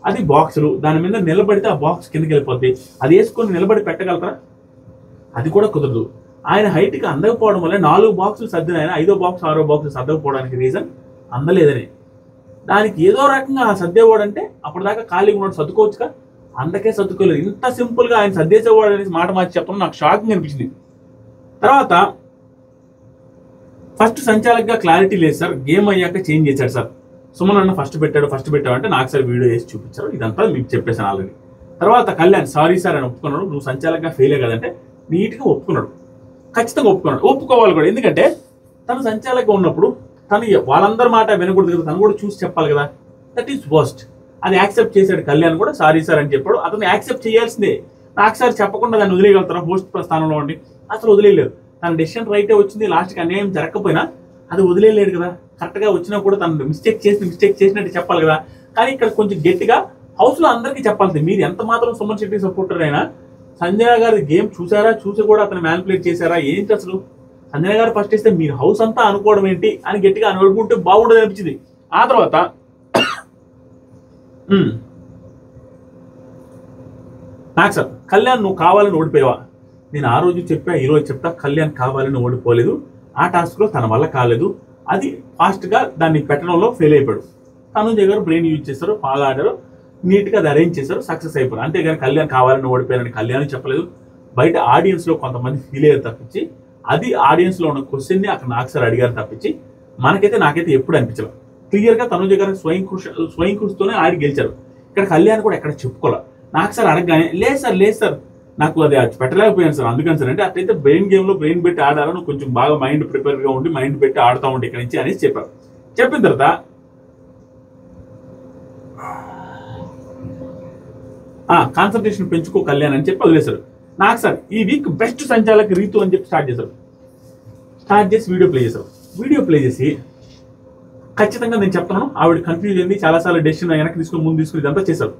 అది బాక్సులు, దాని మీద నిలబడితే ఆ బాక్స్ కిందకి వెళ్ళిపోద్ది, అది వేసుకొని నిలబడి పెట్టగలుగుతారా? అది కూడా కుదరదు. ఆయన హైట్కి అందకపోవడం వల్ల 4 బాక్సులు సర్దిన ఆయన 5వ బాక్స్ 6వ బాక్స్ సర్దకపోవడానికి రీజన్ అందలేదని. దానికి ఏదో రకంగా సర్దేవాడంటే అప్పటిదాకా ఖాళీగా ఉన్నాడు, సర్దుకోవచ్చుగా, అందుకే సర్దుకోలేదు. ఇంత సింపుల్గా ఆయన సర్దేసేవాడు అనేసి మాట మార్చి చెప్పడం నాకు షాకింగ్ అనిపించింది. తర్వాత ఫస్ట్ సంచాలకుగా క్లారిటీ లేదు సార్, గేమ్ అయ్యాక చేంజ్ చేశాడు సార్. సుమన్ అన్న ఫస్ట్ పెట్టాడు అంటే నాకు సార్ వీడియో వేసి చూపించారు, ఇదంతా మీకు చెప్పేసాను ఆల్రెడీ. తర్వాత కళ్యాణ్ సారీ సార్ అని ఒప్పుకున్నాడు, నువ్వు సంచాలకుగా ఫెయిల్ కదంటే నీట్గా ఒప్పుకున్నాడు, ఖచ్చితంగా ఒప్పుకోవాలి కూడా. ఎందుకంటే తను సంచాలకుగా ఉన్నప్పుడు తను వాళ్ళందరి మాట వినకూడదు కదా, తను కూడా చూసి చెప్పాలి కదా. That is worst. అది యాక్సెప్ట్ చేశాడు కళ్యాణ్ కూడా, సారీ సార్ అని చెప్పాడు. అతను యాక్సెప్ట్ చేయాల్సిందే. నాకు సార్ చెప్పకుండా దాన్ని వదిలేయగలుగుతారా? హోస్ట్ స్థానంలో ఉండి అసలు వదిలేయలేదు. తన డెసిషన్ రైటే వచ్చింది, లాస్ట్కి అన్యాయం జరగకపోయినా అది వదిలేయలేడు కదా. కరెక్ట్గా వచ్చినా కూడా తను మిస్టేక్ చేసినట్టు చెప్పాలి కదా. కానీ ఇక్కడ కొంచెం గట్టిగా హౌస్లో అందరికీ చెప్పాల్సింది. మీరు ఎంత మాత్రం సుమన్ శెట్టి సపోర్టర్ అయినా సంజయ్ గారి గేమ్ చూసి కూడా అతను మ్యానిపులేట్ చేశారా ఏంటి అసలు? సంజయ్ గారు ఫస్ట్ ఇస్తే మీరు హౌస్ అంతా అనుకోవడం ఏంటి అని గట్టిగా అనుకుంటే బాగుండదు అనిపించింది. ఆ తర్వాత నాకు సార్ కళ్యాణ్ నువ్వు కావాలని ఓడిపోయావా? నేను ఆ రోజు చెప్పా, ఈ రోజు చెప్తా, కళ్యాణ్ కావాలని ఓడిపోలేదు. ఆ టాస్క్లో తన వల్ల కాలేదు, అది ఫాస్ట్గా దాన్ని పెట్టడంలో ఫెయిల్ అయిపోయాడు. తనుజ గారు బ్రెయిన్ యూజ్ చేశారు, బాగా ఆడారు, నీట్గా అది అరేంజ్ చేశారు, సక్సెస్ అయిపోయారు. అంతేగాని కళ్యాణ్ కావాలని ఓడిపోయారని కళ్యాణ్ చెప్పలేదు. బయట ఆడియన్స్లో కొంతమంది ఫీల్ అయ్యారు తప్పించి, అది ఆడియన్స్లో ఉన్న క్వశ్చన్ని అక్కడ నాకు సార్ అడిగారు తప్పించి నాకైతే ఎప్పుడు అనిపించలేదు. క్లియర్గా తనుజ గారు స్వయం కృషితోనే ఆడి గెలిచారు. ఇక్కడ కళ్యాణ్ కూడా ఎక్కడ చెప్పుకోవాలి. నాకు సార్ అడగగానే లేదు సార్ నాకు అది పెట్టలేకపోయాను సార్, అందుకని సార్ అంటే అట్లయితే బ్రెయిన్ గేమ్లో బ్రెయిన్ పెట్టి ఆడాలని నువ్వు కొంచెం బాగా మైండ్ ప్రిపేర్గా ఉండి మైండ్ పెట్టి ఆడుతూ ఉండి ఇక్కడ నుంచి అనేసి చెప్పారు. చెప్పిన తర్వాత కాన్సన్ట్రేషన్ పెంచుకో కళ్యాణ్ అని చెప్పి వదిలేశారు. నాకు సార్ ఈ వీక్ బెస్ట్ సంచాలక రీతు అని చెప్పి స్టార్ట్ చేసి వీడియో ప్లే చేసి ఖచ్చితంగా నేను చెప్తాను, ఆవిడ కన్ఫ్యూజ్ అయింది, చాలాసార్లు డెసిషన్ వెనక్కి తీసుకుని ముందు తీసుకుని ఇదంతా చేశారు.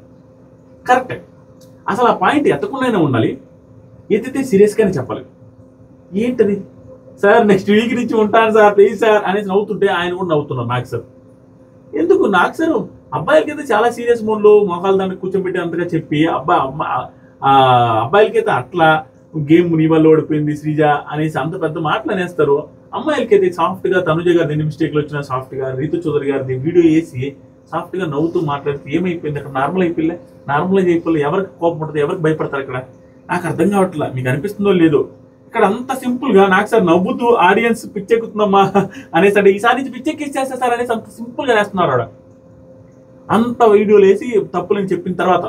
కరెక్టే, అసలు ఆ పాయింట్ ఎత్తకుండానే ఉండాలి, ఎత్తితే సీరియస్గానే చెప్పాలి. ఏంటది సార్ నెక్స్ట్ వీక్ నుంచి ఉంటాను సార్ ప్లీజ్ సార్ అనేసి నవ్వుతుంటే ఆయన కూడా నవ్వుతున్నారు. నాకు సార్ ఎందుకు? నాకు సార్ అబ్బాయిలకైతే చాలా సీరియస్ మోడ్లో మొహాలు దాన్ని కూర్చోబెట్టి అంతగా చెప్పి అబ్బాయిలకైతే అట్లా గేమ్ నీ వల్ల ఓడిపోయింది శ్రీజ అనేసి అంత పెద్ద మాటలు అనేస్తారు. అమ్మాయిలకైతే సాఫ్ట్గా తనుజ గారు ఎన్ని మిస్టేక్లు వచ్చినా సాఫ్ట్గా రీతు చౌదరి గారిని వీడియో వేసి సాఫ్ట్గా నవ్వుతూ మాట్లాడితే ఏమైపోయింది అక్కడ? నార్మలైజ్ అయిపోలే. ఎవరికి కోపం ఉంటుంది, ఎవరికి భయపడతారు? ఇక్కడ నాకు అర్థం కావట్లేదు, మీకు అనిపిస్తుందో లేదో. ఇక్కడ అంత సింపుల్గా నాకు సార్ నవ్వుతూ ఆడియన్స్ పిచ్చెక్కుతుందమ్మా అనేసి ఈసారి నుంచి పిచ్చెక్కిచ్చేస్తా సార్ అనేసి అంత సింపుల్గా వేస్తున్నారు. ఆవిడ అంత వీడియోలు వేసి తప్పులని చెప్పిన తర్వాత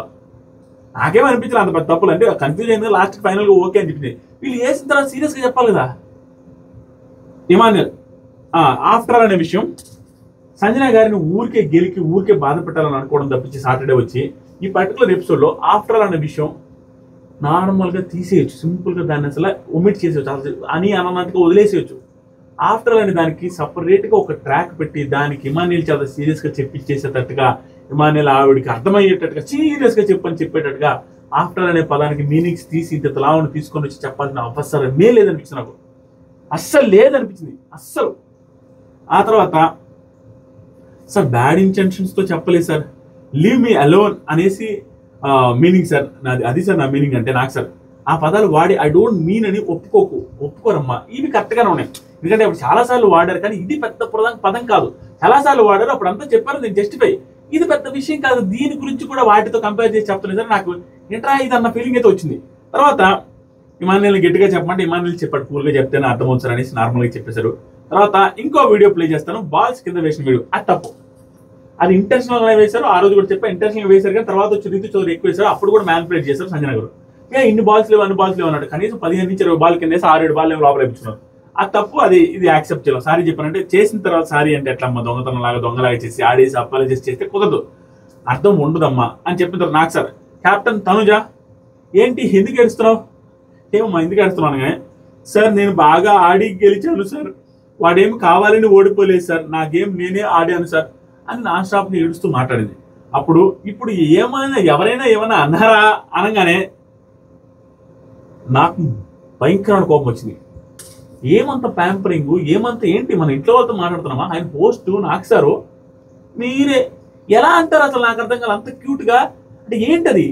నాకేమనిపించలేదు అంత పెద్ద తప్పులు. అంటే కన్ఫ్యూజ్ అయింది, లాస్ట్ ఫైనల్గా ఓకే అని చెప్పింది. వీళ్ళు వేసిన తర్వాత సీరియస్గా చెప్పాలి కదా. ఇమాన్యుయల్ ఆఫ్టర్ అనే విషయం సంజన గారిని ఊరికే బాధ పెట్టాలని అనుకోవడం తప్పించి సాటర్డే వచ్చి ఈ పర్టికులర్ ఎపిసోడ్లో ఆఫ్టర్ అనే విషయం నార్మల్గా తీసేయచ్చు, సింపుల్గా దాన్ని అసలు ఒమిట్ చేసేయచ్చు, అని అన్నట్టుగా వదిలేసేయచ్చు. ఆఫ్టర్ అనే దానికి సపరేట్గా ఒక ట్రాక్ పెట్టి దానికి ఇమాన్యుయల్ చాలా సీరియస్గా చెప్పించేసేటట్టుగా, ఇమాన్యుయల్ ఆవిడికి అర్థమయ్యేటట్టుగా సీరియస్గా చెప్పేటట్టుగా ఆఫ్టర్ అనే పదానికి మీనింగ్స్ తీసి ఇంత లావును తీసుకొని వచ్చి చెప్పాల్సిన అవసరమే లేదనిపించింది నాకు. అస్సలు లేదనిపించింది అస్సలు. ఆ తర్వాత సార్ బ్యాడ్ ఇంటెన్షన్స్తో చెప్పలేదు సార్, లీవ్ మీ అలోన్ అనేసి మీనింగ్ సార్ నాది, అది సార్ నా మీనింగ్ అంటే. నాకు సార్ ఆ పదాలు వాడి ఐ డోంట్ మీన్ అని ఒప్పుకోరమ్మా, ఇవి కరెక్ట్గానే ఉన్నాయి. ఎందుకంటే అప్పుడు చాలాసార్లు వాడారు, కానీ ఇది పెద్ద పదం కాదు. చాలాసార్లు వాడారు, అప్పుడు అంతా చెప్పారు, నేను జస్టిఫై. ఇది పెద్ద విషయం కాదు, దీని గురించి కూడా వాటితో కంపేర్ చేసి చెప్తలేదు సార్. నాకు ఏంట్రా ఇది అన్న ఫీలింగ్ అయితే వచ్చింది. తర్వాత ఇమాన్యుల్ గట్టిగా చెప్పమంటే ఇమాన్యుల్ చెప్పాడు, కూల్గా చెప్తేనే అర్థమవుతారు అనేసి నార్మల్గా చెప్పేశారు. తర్వాత ఇంకో వీడియో ప్లే చేస్తాను, బాల్స్ కింద వేసిన వీడియో. అది తప్పు, అది ఇంటెన్షనల్ గా వేశారు. ఆ రోజు కూడా చెప్పా ఇంటెన్షనల్ గా వేశారు, కానీ తర్వాత వచ్చి రీతు చౌదరి ఎక్కువ వేశారు. అప్పుడు కూడా మ్యానిపులేట్ చేశారు సంజన గారు. ఇన్ని బాల్స్ లేవు అన్ని బాల్స్ లేవు అన్నాడు. కనీసం 15 నుంచి 20 బాల్ కింద వేసి 6-7 బాల్ లోపల వేయించున్నారు. అది తప్పు, అది ఇది యాక్సెప్ట్ చేయాలి. సారీ చెప్పానంటే చేసిన తర్వాత సారీ అంటే ఎట్లమ్మా దొంగతనం లాగా దొంగలాగా చేసి ఆడేసి అప్పాలజీ చేస్తే కుదరదు, అర్థం ఉండదమ్మా అని చెప్పిన తర్వాత నాకు సార్ కెప్టెన్ తనుజ ఏంటి ఎందుకు ఏడుస్తున్నావు, ఏమమ్మా ఎందుకు ఏడుస్తున్నాను కానీ సార్ నేను బాగా ఆడి గెలిచాను సార్, వాడేమి కావాలని ఓడిపోలేదు సార్, నా గేమ్ నేనే ఆడాను సార్ అని నాన్ స్టాప్ ని ఏడుస్తూ మాట్లాడింది. అప్పుడు ఇప్పుడు ఎవరైనా ఏమైనా అన్నారా అనగానే నాకు భయంకరమైన కోపం వచ్చింది. ఏమంత ప్యాంపరింగ్, ఏమంత ఏంటి, మన ఇంట్లో వాళ్ళతో మాట్లాడుతున్నామా, ఆయన పోస్ట్ నాకు సారు మీరే ఎలా అంటారు అసలు నాకు అర్థం కాదు. అంత క్యూట్ గా అంటే ఏంటది,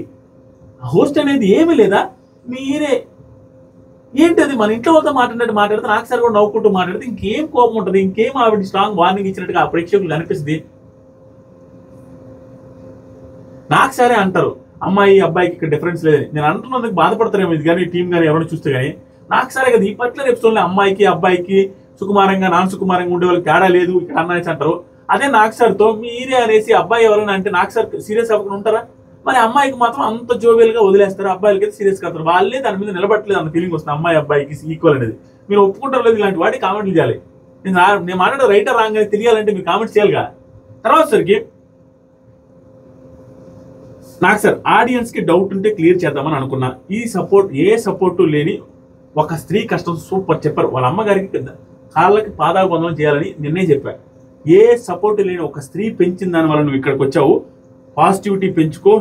హోస్ట్ అనేది ఏమీ లేదా, మీరే ఏంటది, మన ఇంట్లో వాళ్ళతో మాట్లాడినట్టు మాట్లాడితే నాకు సార్ కూడా నవ్వుకుంటూ మాట్లాడితే ఇంకేం కోపం ఉంటుంది, ఇంకేం ఆవిడ స్ట్రాంగ్ వార్నింగ్ ఇచ్చినట్టుగా ఆ ప్రేక్షకులు అనిపిస్తుంది. నాకు సరే అంటారు అమ్మాయి అబ్బాయికి ఇక్కడ డిఫరెన్స్ లేదని, నేను అంటున్నందుకు బాధపడతారేమో ఇది కానీ టీం కానీ ఎవరైనా చూస్తే కానీ నాకు సరే కదా. ఈ పర్టికులర్ ఎపిసోడ్లో అమ్మాయికి అబ్బాయికి సుకుమారంగా నాన్ సుకుమారంగా ఉండే వాళ్ళకి తేడా లేదు ఇక్కడ అన్నసి అంటారు. అదే నాకు సార్తో మీరే అనేసి అబ్బాయి ఎవరైనా అంటే నాకు సార్ సీరియస్ అవ్వకుండా ఉంటారా, మరి అమ్మాయికి మాత్రం అంత జోవియల్ గా వదిలేస్తారు, అబ్బాయిలకి అయితే సీరియస్ కాదు. వాళ్ళే దాని మీద నిలబట్టలేదు అన్న ఫీలింగ్ వస్తుంది అమ్మాయి అబ్బాయికి ఈక్వల్ అనేది. మీరు ఒప్పుకుంటారు లేదు, ఇలాంటి వాటి కామెంట్లు చేయాలి. నేను మాట్లాడే రైటర్ రాంగ్ అని తెలియాలంటే మీరు కామెంట్స్ చేయాలిగా. తర్వాత సరికి నాకు సార్ ఆడియన్స్ కి డౌట్ ఉంటే క్లియర్ చేద్దామని అనుకున్నా. ఈ సపోర్ట్ ఏ సపోర్టు లేని ఒక స్త్రీ కష్టం సూపర్ చెప్పారు. వాళ్ళ అమ్మగారికి కాళ్ళకి పాదాబంధనం చేయాలని నిన్నే చెప్పారు. ఏ సపోర్ట్ లేని ఒక స్త్రీ పెంచిన దాని వల్ల నువ్వు ఇక్కడికి వచ్చావు. పాజిటివిటీ పెంచుకో,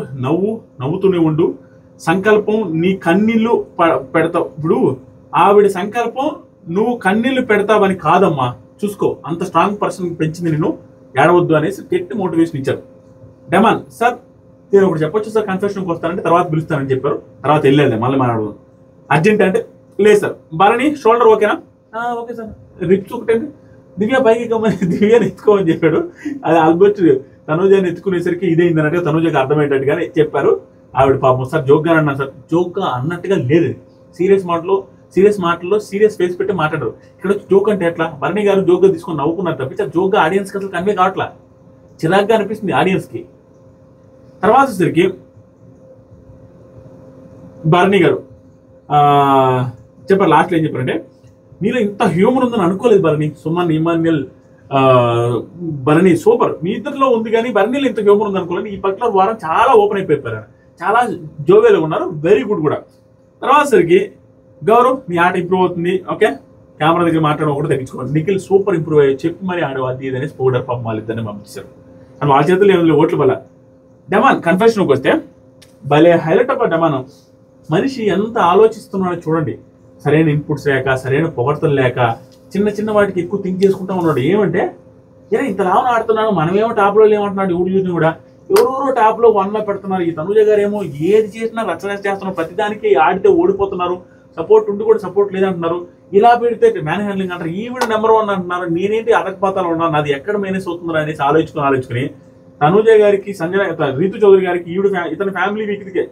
నవ్వుతూనే ఉండు. సంకల్పం నీ కన్నీళ్లు పెడతావు. ఇప్పుడు ఆవిడ సంకల్పం నువ్వు కన్నీళ్లు పెడతావని కాదమ్మా, చూసుకో అంత స్ట్రాంగ్ పర్సన్ పెంచింది నేను, ఏడవద్దు అనేసి గట్టి మోటివేషన్ ఇచ్చారు. డెమాన్ సార్ నేను ఒకటి చెప్పొచ్చు సార్, కన్ఫెషన్కి వస్తానంటే తర్వాత పిలుస్తానని చెప్పారు. తర్వాత వెళ్ళలేదు మళ్ళీ మాట్లాడదు అర్జెంట్ అంటే లేదు సార్. భరణి షోల్డర్ ఓకేనా, ఓకే సార్. రిప్స్ ఒకటండి దివ్య పైకి దివ్యాని ఎత్తుకోమని చెప్పాడు. అది ఆల్మోస్ట్ తనూజాని ఎత్తుకునేసరికి ఇదేంది అన్నట్టుగా తనూజకి అర్థమయ్యేటట్టుగానే చెప్పారు. ఆవిడ పాపం సార్ జోక్గా అన్నారు సార్, జోక్గా అన్నట్టుగా లేదు. సీరియస్ మాటల్లో సీరియస్ ఫేస్ పెట్టి మాట్లాడరు. ఇక్కడ జోక్ అంటే ఎట్లా, భరణి గారు జోక్గా తీసుకొని నవ్వుకున్నారు తప్పించి జోక్గా ఆడియన్స్కి అసలు కన్వే కావట్లా, చిరాగ్గా అనిపిస్తుంది ఆడియన్స్కి. తర్వాత సరికి భరణి గారు చెప్పారు లాస్ట్లో ఏం చెప్పారంటే, మీలో ఇంత హ్యూమర్ ఉందని అనుకోలేదు భరణి, సుమన్ ఇమాన్యుల్ భరణి సూపర్, మీ ఇద్దరిలో ఉంది కానీ భరణిలో ఇంత హ్యూమర్ ఉంది అనుకోలేదు. ఈ పర్టికులర్ వారం చాలా ఓపెన్ అయిపోయారు, చాలా జోవేలు ఉన్నారు, వెరీ గుడ్ కూడా. తర్వాత సరికి గౌరవ్ మీ ఆట ఇంప్రూవ్ అవుతుంది, ఓకే కెమెరా దగ్గర మాట్లాడడం ఒకటి తగ్గించుకోండి. నిఖిల్ సూపర్ ఇంప్రూవ్ అయ్యి చెప్పి మరి ఆడ అది ఇదని స్పోడర్ పంప వాళ్ళిద్దరిని పంపించారు. అని వాళ్ళ చేతులు ఏమి ఓట్లు బల. డెమాన్ కన్ఫెషన్కి వస్తే భలే హైలైట్ అవ్వ డెమాన్, మనిషి ఎంత ఆలోచిస్తున్నాడో చూడండి. సరైన ఇన్పుట్స్ లేక, సరైన పొగడ్తలు లేక, చిన్న చిన్న వాటికి ఎక్కువ థింక్ చేసుకుంటా ఉన్నాడు. ఏమంటే ఇంత లాభం ఆడుతున్నాడు, మనమేమో టాప్లో ఏమంటున్నాడు, ఎవరు చూసినా కూడా ఎవరెవరో టాప్లో 1లో పెడుతున్నారు. ఈ తనుజ గారు ఏమో ఏది చేసినా రచన చేస్తున్నారు, ప్రతిదానికి ఆడితే ఓడిపోతున్నారు, సపోర్ట్ ఉండి కూడా సపోర్ట్ లేదంటున్నారు. ఇలా పెడితే మ్యాన్ హ్యాండ్లింగ్ అంటారు, ఈవిడ నెంబర్ 1 అంటున్నారు, నేనేంటి అతకపాతాలు ఉన్నాను, నాది ఎక్కడ మైనస్ అవుతుందో అనేసి ఆలోచుకుని తనుజ గారికి రీతు చౌదరి గారికి ఇతని ఫ్యామిలీ వీక్కి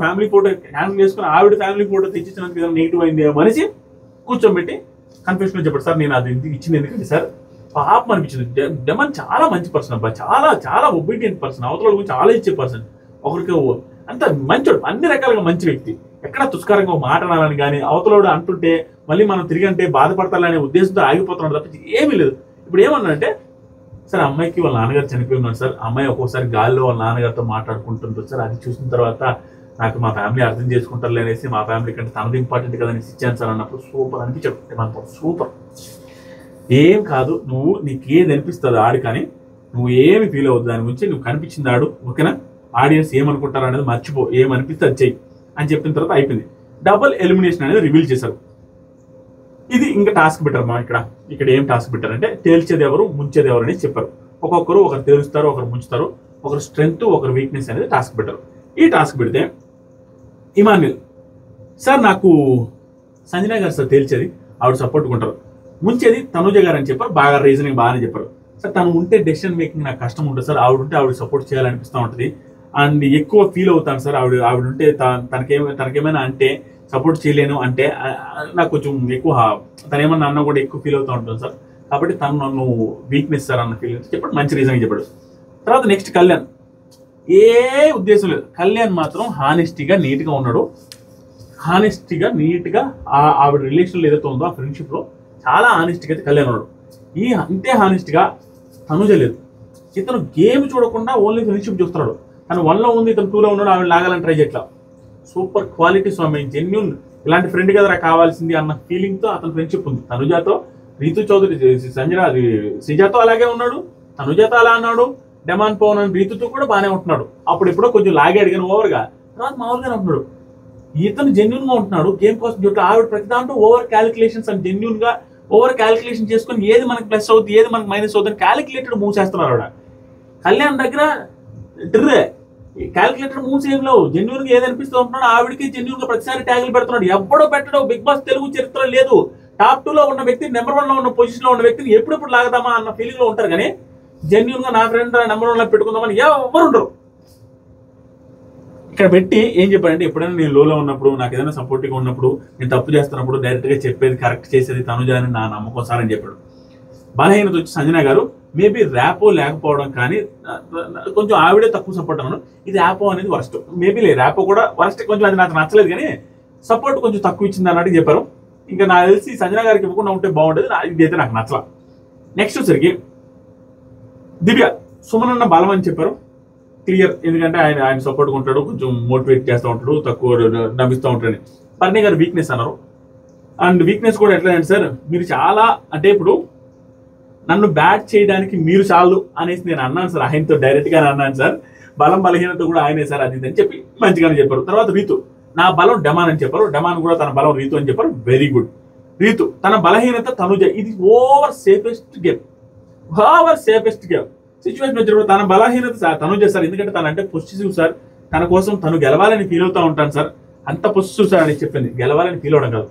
ఫ్యామిలీ ఫోటో హ్యాండిల్ చేసుకుని ఆవిడ ఫ్యామిలీ ఫోటో తెచ్చినందుకు ఏదైనా నెగిటివ్ అయింది మనిషి కూర్చోబెట్టి కన్ఫెషన్ చెప్పాడు. సార్ నేను అది ఇచ్చింది ఎందుకంటే సార్ పాపం అనిపించింది. డెమాన్ చాలా మంచి పర్సన్ అబ్బా, చాలా చాలా ఒబీడియంట్ పర్సన్, అవతల గురించి ఆలోచించే పర్సన్, ఒకరికి అంత మంచోడు, అన్ని రకాలుగా మంచి వ్యక్తి. ఎక్కడ తుస్కారంగా మాట్లాడాలని కానీ అవతలోడు అంటుంటే మళ్ళీ మనం తిరిగి అంటే బాధపడతాలనే ఉద్దేశంతో ఆగిపోతున్నాడు తప్పించి ఏమీ లేదు. ఇప్పుడు ఏమన్నాడంటే సార్ అమ్మాయికి వాళ్ళ నాన్నగారు చనిపోయి ఉన్నాడు సార్, అమ్మాయి ఒక్కోసారి గాల్లో వాళ్ళ నాన్నగారితో మాట్లాడుకుంటుంటారు సార్, అది చూసిన తర్వాత నాకు మా ఫ్యామిలీ అర్థం చేసుకుంటారు అనేసి మా ఫ్యామిలీ కంటే తనది ఇంపార్టెంట్ కదా అనేసి ఇచ్చాను సార్ అన్నప్పుడు సూపర్ అనిపించాడు. మనతో సూపర్ ఏం కాదు, నువ్వు నీకు ఏది అనిపిస్తుంది ఆడు, కానీ నువ్వు ఏమి ఫీల్ అవుతుంది దాని గురించి, నువ్వు కనిపించింది ఆడు ఓకేనా, ఆడియన్స్ ఏమనుకుంటారు అనేది మర్చిపో, ఏమనిపిస్తే అది చెయ్యి అని చెప్పిన తర్వాత అయిపోయింది. డబుల్ ఎలిమినేషన్ అనేది రివీల్ చేశారు. ఇది ఇంకా టాస్క్ పెట్టారు. మా ఇక్కడ ఏం టాస్క్ పెట్టారంటే తేల్చేది ఎవరు ముంచేది ఎవరు అనేది చెప్పారు. ఒక్కొక్కరు ఒకరు తేలుస్తారు, ఒకరు ముంచుతారు, ఒకరు స్ట్రెంగ్త్ ఒకరు వీక్నెస్ అనేది టాస్క్ పెట్టారు. ఈ టాస్క్ పెడితే ఇమాన్యుల్ సార్ నాకు సంజన గారు సార్ తేల్చేది, ఆవిడ సపోర్ట్ ఉంటారు, ముంచేది తనుజ గారు అని చెప్పారు. బాగా రీజనింగ్ బాగానే చెప్పారు. సార్ తను ఉంటే డెసిషన్ మేకింగ్ నాకు కష్టం ఉంటుంది సార్, ఆవిడ ఉంటే ఆవిడ సపోర్ట్ చేయాలనిపిస్తూ ఉంటుంది అండ్ ఎక్కువ ఫీల్ అవుతాను సార్, ఆవిడ ఉంటే తనకేమైనా అంటే సపోర్ట్ చేయలేను అంటే నాకు కొంచెం ఎక్కువ తను ఏమన్నా అన్న కూడా ఎక్కువ ఫీల్ అవుతూ ఉంటాను సార్. కాబట్టి తను నన్ను వీక్నెస్ సార్ అన్న ఫీల్ చెప్పాడు, మంచి రీజన్ చెప్పాడు. తర్వాత నెక్స్ట్ కళ్యాణ్, ఏ ఉద్దేశం లేదు, కళ్యాణ్ మాత్రం హానెస్టీగా నీట్గా ఉన్నాడు. హానెస్టీగా నీట్గా ఆవిడ రిలేషన్లో ఏదైతే ఉందో ఆ ఫ్రెండ్షిప్లో చాలా హానెస్టీగా అయితే కళ్యాణ్ ఉన్నాడు. ఇంతే హానెస్ట్గా తనుజ లేదు. ఇతను గేమ్ చూడకుండా ఓన్లీ ఫ్రెండ్షిప్ చూస్తున్నాడు. తను 1లో ఉంది, ఇతను 2లో ఉన్నాడు, ఆవిడ లాగాలని ట్రై చేయట్లా. సూపర్ క్వాలిటీ స్వామి, జెన్యూన్, ఇలాంటి ఫ్రెండ్ కదరా కావాల్సింది అన్న ఫీలింగ్తో అతను ఫ్రెండ్షిప్ ఉంది. తనుజాతో, రీతు చౌదరి, సంజన, శ్రీజాతో అలాగే ఉన్నాడు, తనుజాతో అలా అన్నాడు, డెమాన్ పవన్ అని రీతుతో కూడా బాగానే ఉంటున్నాడు. అప్పుడు ఎప్పుడో కొంచెం లాగాడు కానీ ఓవర్గా, తర్వాత మామూలుగానే ఉంటున్నాడు. ఇతను జెన్యూన్ గా ఉంటున్నాడు గేమ్ కోసం చూడ. ఆవిడ ప్రతి దాంట్లో ఓవర్ క్యాలిక్యులేషన్స్ అని జెన్యూన్ గా ఓవర్ క్యాలిక్యులేషన్ చేసుకుని ఏది మనకి ప్లస్ అవుతుంది ఏది మనకి మైనస్ అవుతుంది క్యాలిక్యులేటెడ్ మూవ్ చేస్తున్నారు ఆవిడ. కళ్యాణ్ దగ్గర డ్రే క్యాలిక్యులేటెడ్ మూవ్స్ ఏం లేవు. జెన్యూన్ గా ఏది అనిపిస్తూ ఉంటున్నాడు, ఆవిడకి జెన్యూన్ గా ప్రతిసారి ట్యాగులు పెడుతున్నాడు. ఎప్పుడో పెట్టడం బిగ్ బాస్ తెలుగు చరిత్ర లేదు. టాప్ 2లో ఉన్న వ్యక్తి, నెంబర్ 1లో ఉన్న పొజిషన్ లో ఉన్న వ్యక్తిని ఎప్పుడెప్పుడు లాగదామా అన్న ఫీలింగ్ లో ఉంటారు. కానీ జెన్యూన్ గా నా ఫ్రెండ్ నెంబర్ 1లో పెట్టుకుందామని ఎవరు ఉండరు. ఇక్కడ పెట్టి ఏం చెప్పాడంటే, ఎప్పుడైనా నేను లోలో ఉన్నప్పుడు, నాకు ఏదైనా సపోర్టివ్గా ఉన్నప్పుడు, నేను తప్పు చేస్తున్నప్పుడు డైరెక్ట్గా చెప్పేది, కరెక్ట్ చేసేది తనుజ అని నా నమ్మకం సార్ అని చెప్పాడు. బలహీనత వచ్చి సంజన గారు, మేబీ ర్యాపో లేకపోవడం కానీ కొంచెం ఆవిడే తక్కువ సపోర్ట్ అన్నాను. ఇది ర్యాపో అనేది వరస్ట్, మేబీ ర్యాపో కూడా వరస్ట్, కొంచెం అది నాకు నచ్చలేదు కానీ సపోర్ట్ కొంచెం తక్కువ ఇచ్చింది అన్నట్టు చెప్పారు. ఇంకా నాకు తెలిసి సంజన గారికి ఇవ్వకుండా ఉంటే బాగుండేది, ఇది అయితే నాకు నచ్చల. నెక్స్ట్ వచ్చరికి దివ్య, సుమన్ అన్న బలం అని చెప్పారు, క్లియర్. ఎందుకంటే ఆయన సపోర్ట్గా ఉంటాడు, కొంచెం మోటివేట్ చేస్తూ ఉంటాడు, తక్కువ నమ్మిస్తూ ఉంటాడు. పర్ణి గారు వీక్నెస్ అన్నారు. అండ్ వీక్నెస్ కూడా ఎట్లా అంటే సార్, మీరు చాలా అంటే ఇప్పుడు నన్ను బ్యాట్ చేయడానికి మీరు చాలు అనేసి నేను అన్నాను సార్, ఆయనతో డైరెక్ట్గా అన్నాను సార్. బలం బలహీనత కూడా ఆయనే సార్ అది అని చెప్పి మంచిగానే చెప్పారు. తర్వాత రీతు, నా బలం డెమాన్ అని చెప్పారు, డెమాన్ కూడా తన బలం రీతు అని చెప్పారు, వెరీ గుడ్. రీతు తన బలహీనత తనుజ, ఇది over safest game, over safest game. Situation వచ్చినప్పుడు తన బలహీనత సార్ తనుజ సార్, ఎందుకంటే తను అంటే పొజిటివ్ సార్, తన కోసం తను గెలవాలని ఫీల్ అవుతూ ఉంటాను సార్, అంత పొజిటివ్ సార్ అని చెప్పింది. గెలవాలని ఫీల్ అవడం కాదు,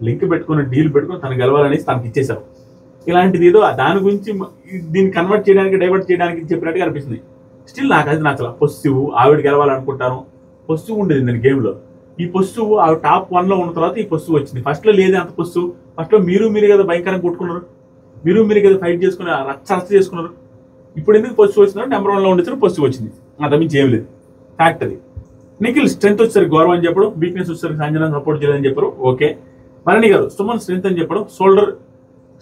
లింక్ పెట్టుకుని డీల్ పెట్టుకుని తను గెలవాలనేసి తనకి ఇచ్చేశారు. ఇలాంటిది ఏదో దాని గురించి దీన్ని కన్వర్ట్ చేయడానికి, డైవర్ట్ చేయడానికి చెప్పినట్టుగా అనిపిస్తుంది. స్టిల్ నాకు అది నచ్చల. పొజిటివ్, ఆవిడ గెలవాలనుకుంటాను, పొజిటివ్ ఉండేది నేను గేమ్లో. ఈ పొజిటివ్ ఆవిడ టాప్ 1లో ఉన్న తర్వాత ఈ పొజిటివ్ వచ్చింది. ఫస్ట్లో లేదే అంత పొజిటివ్. ఫస్ట్లో మీరు కదా భయంకరంగా కొట్టుకున్నారు, మీరు కదా ఫైట్ చేసుకుని రచ్చ చేసుకున్నారు. ఇప్పుడు ఎందుకు పొజిటివ్ వచ్చిందో నెంబర్ 1లో ఉండేసరికి పొజిటివ్ వచ్చింది, అంతమించి ఏం లేదు. ఫ్యాక్ట్ అది. నిఖిల్ స్ట్రెంత్ వచ్చేసరికి గౌరవం అని చెప్పడం, వీక్నెస్ వచ్చేసరికి సంజన సపోర్ట్ చేయలేదని చెప్పారు, ఓకే. భరణి గారు సుమన్ స్ట్రెంత్ అని చెప్పడం,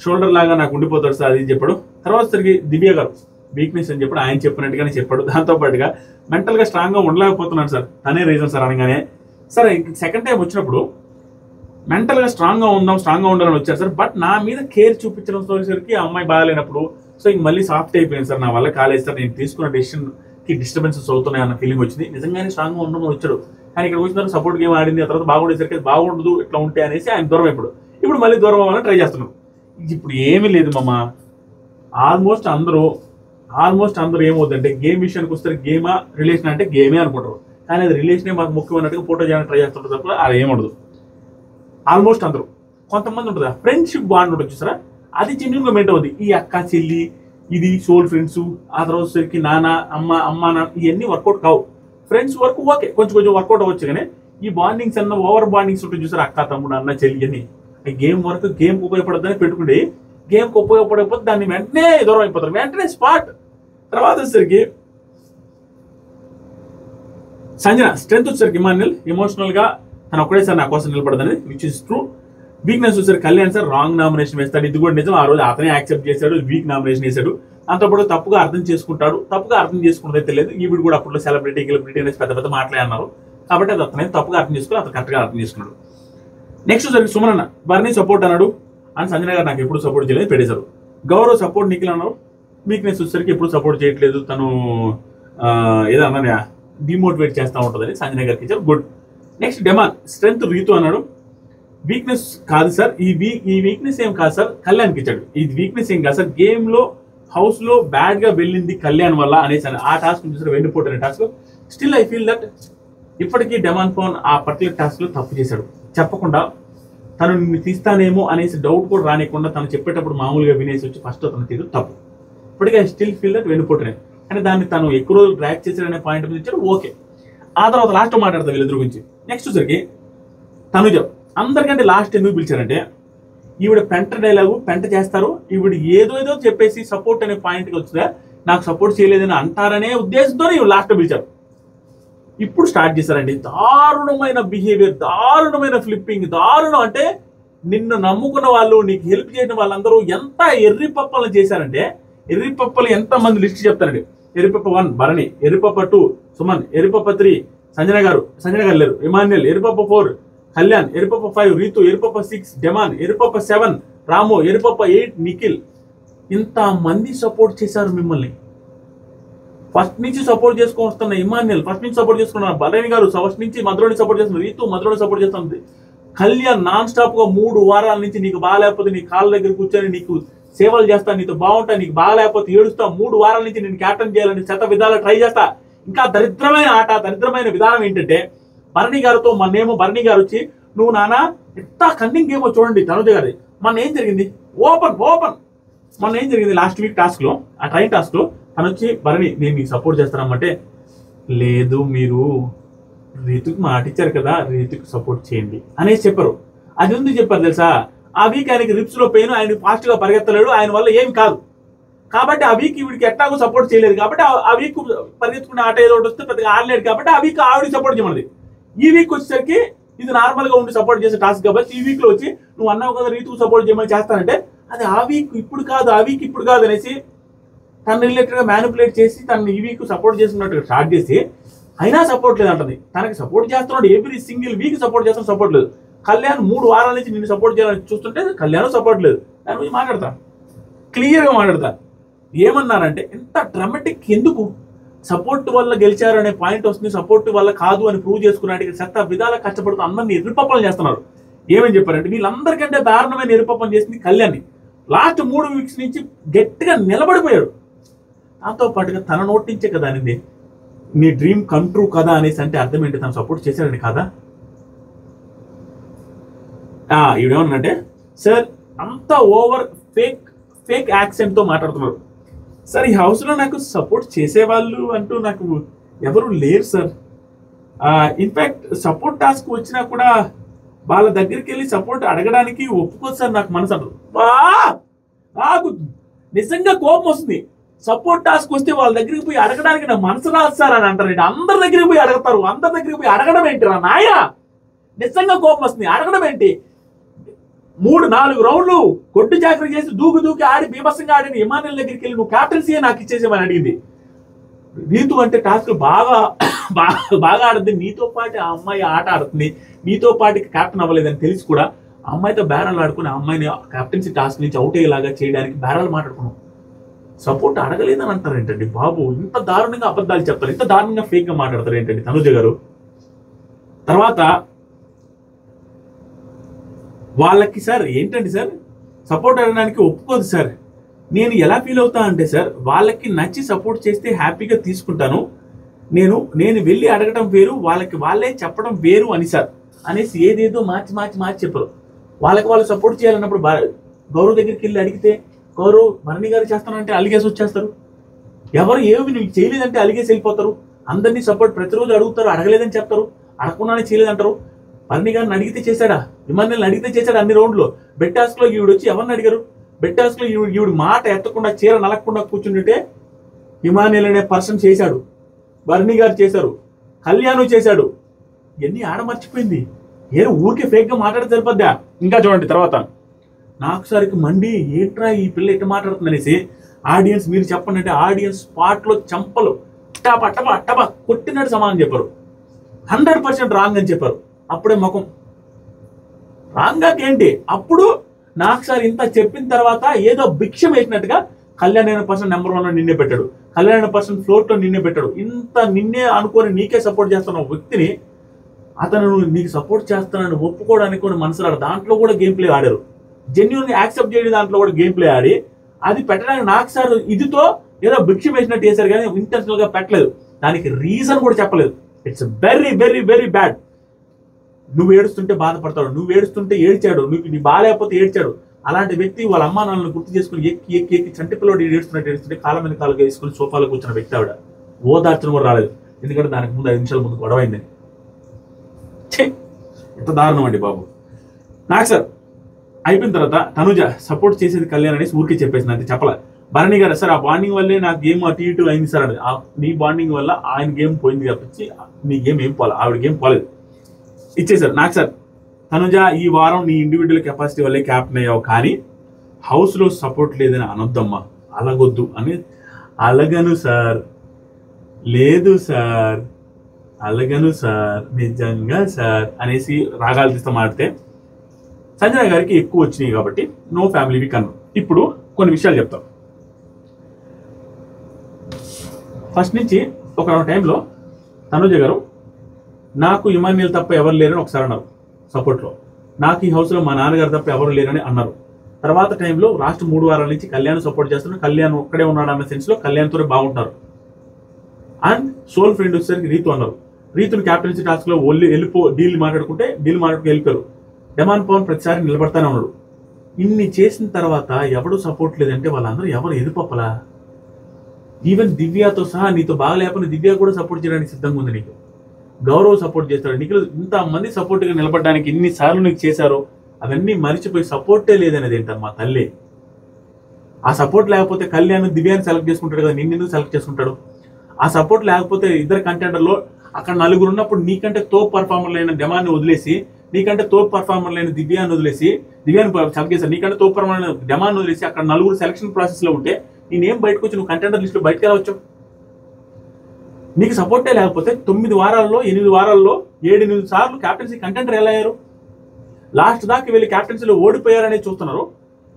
షోల్డర్ లాగా నాకు ఉండిపోతాడు సార్ అది చెప్పడం. తర్వాత సరికి దివ్య గారు వీక్నెస్ అని చెప్పడం, ఆయన చెప్పినట్టుగానే చెప్పాడు. దాంతోపాటుగా మెంటల్గా స్ట్రాంగ్గా ఉండలేకపోతున్నాను సార్, తనే రీజన్ సార్ అనగానే. సరే సెకండ్ టైం వచ్చినప్పుడు మెంటల్గా స్ట్రాంగ్గా ఉండాలని వచ్చారు సార్, బట్ నా మీద కేర్ చూపించడం సరికి ఆ అమ్మాయి బాగాలేనప్పుడు సో ఇంక మళ్ళీ సాఫ్ట్ అయిపోయింది సార్, నా వల్ల కాలేదు సార్, నేను తీసుకున్న డెసిషన్కి డిస్టర్బెన్సెస్ అవుతున్నాయి అన్న ఫీలింగ్ వచ్చింది. నిజంగానే స్ట్రాంగ్గా ఉండడం వచ్చాడు, కానీ ఇక్కడ వచ్చిన తర్వాత సపోర్ట్ గేమ్ ఆడింది, ఆ తర్వాత బాగుండేసరికి అది బాగుండదు ఇట్లా ఉంటే అనేసి ఆయన దూరం ఇప్పుడు మళ్ళీ దూరం అవ్వాలని ట్రై చేస్తున్నాం. ఇప్పుడు ఏమీ లేదు మామ, ఆల్మోస్ట్ అందరూ ఏమవుతుందంటే గేమ్ విషయానికి వస్తే గేమా రిలేషన్ అంటే గేమే అనుకుంటారు, కానీ అది రిలేషనే మాకు ముఖ్యమైనట్టుగా ఫోటో చేయడానికి ట్రై చేస్తుంటారు తప్ప అది ఏముండదు. ఆల్మోస్ట్ అందరూ, కొంతమంది ఉంటుందా ఫ్రెండ్షిప్ బాండ్ ఉంటుంది చూసారా, అది జెన్యూన్గా మెయింటైన్ అవుతుంది. ఈ అక్క చెల్లి, ఇది సోల్ ఫ్రెండ్స్, ఆ తర్వాత సరికి నాన్న అమ్మ ఇవన్నీ వర్కౌట్ కావు. ఫ్రెండ్స్ వరకు ఓకే, కొంచెం వర్కౌట్ అవ్వచ్చు, కానీ ఈ బాండింగ్స్ అన్న ఓవర్ బాండింగ్స్ ఉంటుంది చూసారా, అక్క తమ్ముడు అన్న చెల్లి అని, గేమ్ వరకు గేమ్కి ఉపయోగపడద్దని పెట్టుకుంటే గేమ్కి ఉపయోగపడకపోతే దాన్ని వెంటనే దూరం అయిపోతారు, వెంటనే స్పాట్. తర్వాత వచ్చేసరికి సంజన స్ట్రెంత్ వచ్చేసరికి ఇమాన్యుల్ ఎమోషనల్గా తను ఒక్కడేసారి నా కోసం నిలబడదని, విచ్ ఇస్ ట్రూ. వీక్నెస్ వచ్చేసరికి కళ్యాణ్ సార్ రాంగ్ నామినేషన్ వేస్తాడు, ఇది కూడా నిజం. ఆ రోజు అతనే యాక్సెప్ట్ చేశాడు, వీక్ నామినేషన్ వేశాడు. అంతప్పుడు తప్పుగా అర్థం చేసుకుంటాడు, తప్పుగా అర్థం చేసుకున్నదే తెలియదు. ఈవిడ కూడా అప్పుడు సెలబ్రిటీ అనేసి పెద్ద మాటలే అన్నారు, కాబట్టి అది అతనే తప్పుగా అర్థం చేసుకుని అతను కరెక్ట్గా అర్థం చేసుకున్నాడు. నెక్స్ట్ వచ్చేసరికి సుమన్ అన్న బర్నీ సపోర్ట్ అన్నాడు అని సంజన గారు నాకు ఎప్పుడు సపోర్ట్ చేయలేదు పెట్టేశారు. గౌరవ్ సపోర్ట్ నిఖిల్ అన్నారు, వీక్నెస్ వచ్చేసరికి ఎప్పుడు సపోర్ట్ చేయట్లేదు, తను ఏదన్నా డిమోటివేట్ చేస్తూ ఉంటుందని సంజన గారికి ఇచ్చారు, good. Next Demon strength Rithu అన్నాడు, వీక్నెస్ కాదు సార్, ఈ వీక్నెస్ ఏం కాదు సార్, కళ్యాణ్కి ఇచ్చాడు. ఇది వీక్నెస్ ఏం కాదు సార్, గేమ్లో హౌస్లో బ్యాడ్గా వెళ్ళింది కళ్యాణ్ వల్ల అనేసి ఆ టాస్క్ చూసారు, వెండిపోటు అనే task. Still I feel that ఇప్పటికీ డెమాన్ పవన్ ఆ పర్టికులర్ టాస్క్లో తప్పు చేశాడు, చెప్పకుండా తను నిన్ను తీస్తానేమో అనేసి డౌట్ కూడా రానికుండా తను చెప్పేటప్పుడు మామూలుగా వినేసి వచ్చి ఫస్ట్ తను తీరు తప్పు. ఇప్పటికీ ఐ స్టిల్ ఫీల్ దట్ వెండిపోటునే, కానీ దాన్ని తను ఎక్కువ రోజులు డ్రాక్ చేశాడనే పాయింట్ మీద ఇచ్చాడు, ఓకే. ఆ తర్వాత లాస్ట్ మాట్లాడతాం వీళ్ళిద్దరి గురించి. నెక్స్ట్ వచ్చరికి తనుజ అందరికంటే లాస్ట్ ఎందుకు పిలిచారంటే ఈవిడ పెంట డైలాగు పెంట చేస్తారు, ఈవిడ ఏదో చెప్పేసి సపోర్ట్ అనే పాయింట్కి వచ్చిందా నాకు సపోర్ట్ చేయలేదని అంటారనే ఉద్దేశంతో ఈవిడ లాస్ట్ పిలిచారు. ఇప్పుడు స్టార్ట్ చేశారండి దారుణమైన బిహేవియర్, దారుణమైన ఫ్లిప్పింగ్, దారుణం అంటే నిన్ను నమ్ముకున్న వాళ్ళు, నీకు హెల్ప్ చేసిన వాళ్ళందరూ ఎంత ఎర్రి పప్పలను చేశారంటే, ఎర్రి పప్పలు ఎంతమంది లిస్ట్ చెప్తారండి. ఎర్రిపప్ప 1 భరణి, ఎర్రిపప్ప 2 సుమన్, ఎర్రిపప్ప 3 సంజన గారు లేరు, ఇమాన్యుల్, ఎర్రిపప్ప 4 కళ్యాణ్, ఎర్రిపప్ప 5 రీతు, ఎర్రిపప్ప 6 డెమాన్, ఎర్రిపప్ప 7 రాము, ఎర్రిపప్ప 8 నిఖిల్. ఇంతమంది సపోర్ట్ చేశారు మిమ్మల్ని. ఫస్ట్ నుంచి సపోర్ట్ చేసుకొని వస్తున్న ఇమాన్యుల్, ఫస్ట్ నుంచి సపోర్ట్ చేసుకున్న భరణి గారు, ఫస్ట్ నుంచి మధురని సపోర్ట్ చేస్తున్నారు, రీతు మధురని సపోర్ట్ చేస్తుంది, కళ్యాణ్ నాన్ స్టాప్ గా 3 వారాల నుంచి నీకు బాగాలేకపోతే నీ కాళ్ళ దగ్గర కూర్చొని నీకు సేవలు చేస్తా, నీతో బాగుంటా, నీకు బాగాలేకపోతే ఏడుస్తా, 3 వారాల నుంచి నేను క్యాప్టెన్ చేయాలని శత విధాలు ట్రై చేస్తా. ఇంకా దరిద్రమైన ఆట, దరిద్రమైన విధానం ఏంటంటే భరణి గారితో మొన్నేమో భరణి గారు వచ్చి నువ్వు నానా ఎంత కన్నింగ్ ఏమో చూడండి తనుజ గారి. మొన్న ఏం జరిగింది, ఓపెన్ మొన్న ఏం జరిగింది లాస్ట్ వీక్ టాస్క్ లో, ఆ ట్రైన్ టాస్క్ లో తను వచ్చి భరణి నేను నీకు సపోర్ట్ చేస్తానమ్మంటే లేదు మీరు రీతుకి మాట ఇచ్చారు కదా రీతుకి సపోర్ట్ చేయండి అనేసి చెప్పారు. అది ఎందుకు చెప్పారు తెలుసా, ఆ వీక్ ఆయనకి రిప్స్ లో పెయిన్, ఆయన ఫాస్ట్ గా పరిగెత్తలేడు, ఆయన వల్ల ఏం కాదు కాబట్టి ఆ వీక్ వీడికి ఎట్లాగో సపోర్ట్ చేయలేదు కాబట్టి ఆ వీక్ పరిగెత్తుకునే ఆట ఏదో ఒకటి వస్తే పెద్దగా ఆడలేడు కాబట్టి ఆ వీక్ ఆవిడకి సపోర్ట్ చేయమన్నది. ఈ వీక్ వచ్చేసరికి ఇది నార్మల్ గా ఉండి సపోర్ట్ చేసే టాస్క్ కాబట్టి ఈ వీక్ లో వచ్చి నువ్వు అన్నావు కదా రీతుకు సపోర్ట్ చేయమని చేస్తానంటే అది ఆ వీక్ ఇప్పుడు కాదు, ఆ వీక్ ఇప్పుడు కాదు అనేసి తన రిలేటెడ్ గా మ్యానిపులేట్ చేసి తను ఈ వీక్ సపోర్ట్ చేస్తున్నట్టుగా స్టార్ట్ చేసి అయినా సపోర్ట్ లేదు అంటది. తనకి సపోర్ట్ చేస్తున్నాడు, ఎవ్రీ సింగిల్ వీక్ సపోర్ట్ చేస్తున్న సపోర్ట్ లేదు. కళ్యాణ్ 3 వారాల నుంచి నిన్ను సపోర్ట్ చేయాలని చూస్తుంటే కళ్యాణ్ సపోర్ట్ లేదు. దాని గురించి మాట్లాడతా, క్లియర్ గా మాట్లాడతా. ఏమన్నారంటే ఎంత డ్రామాటిక్, ఎందుకు సపోర్ట్ వల్ల గెలిచారు అనే పాయింట్ వస్తుంది, సపోర్ట్ వల్ల కాదు అని ప్రూవ్ చేసుకున్నాడు. శత విధాలా కష్టపడుతూ అందరినీ ఎర్రిపప్పలు చేస్తున్నారు. ఏమని చెప్పారంటే వీళ్ళందరికంటే దారుణమైన ఎర్రిపప్పం చేసింది కళ్యాణ్ని. లాస్ట్ 3 వీక్స్ నుంచి గట్టిగా నిలబడిపోయాడు. దాంతో పాటుగా తన నోటించే కదా అనేది నీ డ్రీమ్ కమ్ ట్రూ కదా అనేసి అంటే అర్థం ఏంటి, తను సపోర్ట్ చేశాడని కాదా. ఈవిడేమన్నంటే సార్ అంతా ఓవర్ ఫేక్ యాక్సెంట్ తో మాట్లాడుతున్నారు సార్, ఈ హౌస్ లో నాకు సపోర్ట్ చేసేవాళ్ళు అంటూ నాకు ఎవరు లేరు సార్. ఇన్ఫాక్ట్ సపోర్ట్ టాస్క్ వచ్చినా కూడా వాళ్ళ దగ్గరికి వెళ్ళి సపోర్ట్ అడగడానికి ఒప్పుకోదు సార్ నాకు మనసు అంటారు. నాకు నిజంగా కోపం వస్తుంది. సపోర్ట్ టాస్క్ వస్తే వాళ్ళ దగ్గరికి పోయి అడగడానికి నా మనసు రాదు సార్ అని అంటారు. అందరి దగ్గరికి పోయి అడుగుతారు, అందరి దగ్గరికి పోయి అడగడం ఏంటి రా నాయన, నిజంగా కోపం వస్తుంది. అడగడం ఏంటి, 3-4 రౌండ్లు కొట్టు చాకరీ చేసి దూకి ఆడి బీభత్సంగా ఆడిన ఇమాన్యుల్ దగ్గరికి వెళ్ళి నువ్వు క్యాప్టెన్సీ నాకు ఇచ్చేసేమని అడిగింది. రీతు అంటే టాస్క్ బాగా ఆడుతుంది, నీతో పాటు ఆ అమ్మాయి ఆట ఆడుతుంది, నీతో పాటు క్యాప్టెన్ అవ్వలేదని తెలిసి కూడా ఆ అమ్మాయితో బేరాలు ఆడుకుని ఆ అమ్మాయిని క్యాప్టెన్సీ టాస్క్ నుంచి అవుట్ అయ్యేలాగా చేయడానికి బేరాలు మాట్లాడుకున్నాం. సపోర్ట్ అడగలేదని అంటారు ఏంటండి బాబు, ఇంత దారుణంగా అబద్ధాలు చెప్తారు, ఇంత దారుణంగా ఫేక్ గా మాట్లాడతారు ఏంటండి తనుజ గారు. తర్వాత వాళ్ళకి సార్ ఏంటండి సార్ సపోర్ట్ అడగడానికి ఒప్పుకోదు సార్. నేను ఎలా ఫీల్ అవుతా అంటే సార్ వాళ్ళకి నచ్చి సపోర్ట్ చేస్తే హ్యాపీగా తీసుకుంటాను, నేను వెళ్ళి అడగడం వేరు, వాళ్ళే చెప్పడం వేరు అని సార్ అనేసి ఏదేదో మార్చి చెప్పరు. వాళ్ళు సపోర్ట్ చేయాలన్నప్పుడు గౌరవ్ దగ్గరికి వెళ్ళి అడిగితే గౌరవ్ భరణి గారు చేస్తానంటే అలిగేసి వచ్చేస్తారు. ఎవరు ఏమి నువ్వు చేయలేదంటే అలిగేసి వెళ్ళిపోతారు. అందరినీ సపోర్ట్ ప్రతిరోజు అడుగుతారు, అడగలేదని చెప్తారు, అడగకుండానే చేయలేదంటారు. భరణి గారిని అడిగితే చేశాడా, ఇమాన్యుల్ని అడిగితే చేశాడు అన్ని రౌండ్లో. బెట్ టాస్క్ లో ఈవిడ వచ్చి ఎవరిని అడిగారు, బెట్ టాస్క్ లో ఈవిడ మాట ఎత్తకుండా చీర నలగకుండా కూర్చుంటే ఇమాన్యుల్ అనే పర్సన్ చేశాడు, భరణి గారు చేశారు, కళ్యాణ్ చేశాడు. ఇవన్నీ ఆడ మర్చిపోయింది. ఊరికే ఫేక్ గా మాట్లాడితే సరిపోద్దా. ఇంకా చూడండి తర్వాత నాకు సరికి మండి ఏంట్రా ఈ పిల్ల ఎట్లా మాట్లాడుతుంది అనేసి ఆడియన్స్ మీరు చెప్పండి అంటే ఆడియన్స్ స్పాట్ లో చంపలు టపా కొట్టినట్టు సమానం చెప్పారు. 100% రాంగ్ అని చెప్పారు. అప్పుడే ముఖం రాంగ్ ఏంటి, అప్పుడు నాకు సార్ ఇంత చెప్పిన తర్వాత ఏదో భిక్షం వేసినట్టుగా కళ్యాణ్ అనే పర్సన్ నెంబర్ 1 నిన్నే పెట్టాడు, కళ్యాణ్ అనే పర్సన్ ఫ్లోర్ లో నిన్నే పెట్టాడు. ఇంత నిన్నే అనుకొని నీకే సపోర్ట్ చేస్తున్న వ్యక్తిని అతను నీకు సపోర్ట్ చేస్తానని ఒప్పుకోవడానికి కూడా మనసు రాడు. దాంట్లో కూడా గేమ్ ప్లే ఆడారు, జెన్యున్ యాక్సెప్ట్ చేయడం దాంట్లో కూడా గేమ్ ప్లే ఆడి అది పెట్టడానికి నాకు సార్ ఇదితో ఏదో భిక్ష వేసినట్టు చేశారు కానీ ఇంటెన్షనల్ గా పెట్టలేదు. దానికి రీజన్ కూడా చెప్పలేదు. It's very very very bad. నువ్వు ఏడుస్తుంటే బాధపడతాడు, నువ్వు ఏడుస్తుంటే ఏడ్చాడు, నీ బాగాలేకపోతే ఏడ్చాడు. అలాంటి వ్యక్తి వాళ్ళ అమ్మా నాన్నలను గుర్తు చేసుకుని ఎక్కి చంటి పిల్లడు ఏడుస్తున్నట్టు ఏడుస్తుంటే కాళ్ళ మీద కాలుగా వేసుకుని సోఫాలో కూర్చున్న వ్యక్తి ఆవిడ. ఓదార్చడం కూడా రాలేదు, ఎందుకంటే దానికి ముందు 5 నిమిషాల ముందు గొడవ అయిందని. ఎంత దారుణం అండి బాబు. నాకు సార్ అయిపోయిన తర్వాత తనుజ సపోర్ట్ చేసేది కళ్యాణ్ అనేసి ఊరికే చెప్పేసింది, అంతే చెప్పలే. భరణి గారు సార్ ఆ బాండింగ్ వల్లే నాకు గేమ్ అటు ఇటు అయింది సార్ అని. నీ బాండింగ్ వల్ల ఆయన గేమ్ పోయింది కాబట్టి నీ గేమ్ ఏం పోలే, ఆవిడ గేమ్ పోలేదు, ఇచ్చేసారు. నాకు సార్ తనుజ ఈ వారం నీ ఇండివిజువల్ కెపాసిటీ వల్లే క్యాప్టెన్ అయ్యావు, కానీ హౌస్లో సపోర్ట్ లేదని అనొద్దమ్మా, అలగొద్దు అని. అలగను సార్, లేదు సార్, అలగను సార్, నిజంగా సార్ అనేసి రాగాలు తీస్తా మాడితే సంజన గారికి ఎక్కువ వచ్చినాయి కాబట్టి నో ఫ్యామిలీ వీక్ అన్నారు. ఇప్పుడు కొన్ని విషయాలు చెప్తాం. ఫస్ట్ నుంచి ఒక టైంలో తనుజ గారు నాకు ఇమాన్యుయల్ తప్ప ఎవరు లేరని ఒకసారి అన్నారు సపోర్ట్లో, నాకు ఈ హౌస్లో మా నాన్నగారు తప్ప ఎవరు లేరని అన్నారు. తర్వాత టైంలో లాస్ట్ 3 వారాల నుంచి కళ్యాణ్ సపోర్ట్ చేస్తున్నారు, కళ్యాణ్ ఒక్కడే ఉన్నాడు అన్న సెన్స్లో కళ్యాణ్తోనే బాగుంటున్నారు. అండ్ సోల్ ఫ్రెండ్ వచ్చేసరికి రీతు అన్నారు, రీతుని క్యాప్టెన్సీ టాస్క్లో వెళ్ళిపో డీల్ మాట్లాడుకుంటే వెళ్ళిపోయారు. డెమాన్ పవన్ ప్రతిసారి నిలబడతానే ఉన్నాడు. ఇన్ని చేసిన తర్వాత ఎవడు సపోర్ట్ లేదంటే వాళ్ళందరూ ఎవరు ఎదుపప్పలా. ఈవెన్ దివ్యతో సహా నీతో బాగా లేకపోయినా దివ్య కూడా సపోర్ట్ చేయడానికి సిద్ధంగా ఉంది. నీకు గౌరవ్ సపోర్ట్ చేస్తాడు, నిఖిల్ ఇంతమంది సపోర్ట్గా నిలబడడానికి ఎన్నిసార్లు నీకు చేశారో అవన్నీ మరిచిపోయి సపోర్టే లేదనేది ఏంటమ్మా తల్లి. ఆ సపోర్ట్ లేకపోతే కళ్యాణ్ దివ్యాన్ని సెలెక్ట్ చేసుకుంటాడు కదా, నిన్నెందుకు సెలెక్ట్ చేసుకుంటాడు? ఆ సపోర్ట్ లేకపోతే ఇద్దరు కంటెండర్లో అక్కడ 4 ఉన్నప్పుడు నీకంటే తోప్ పర్ఫార్మర్ అయిన డెమాన్ని వదిలేసి, నీకంటే తోప్ పర్ఫార్మర్ అయిన దివ్యాన్ని వదిలేసి, దివ్యాన్ని సెలెక్ట్ చేశారు, నీకంటే తోప్ పర్ఫార్మర్ అయిన డెమాన్ని వదిలేసి అక్కడ 4 సెలక్షన్ ప్రాసెస్లో ఉంటే నేనేం బయటకు వచ్చి నువ్వు కంటెండర్ లిస్టులో బయటకు రావచ్చు? నీకు సపోర్టే లేకపోతే 9 వారాల్లో 8 వారాల్లో 7-8 సార్లు క్యాప్టెన్సీ కంటెండర్ ఎలా అయ్యారు? లాస్ట్ దాకా వెళ్ళి క్యాప్టెన్సీలో ఓడిపోయారనేది చూస్తున్నారు.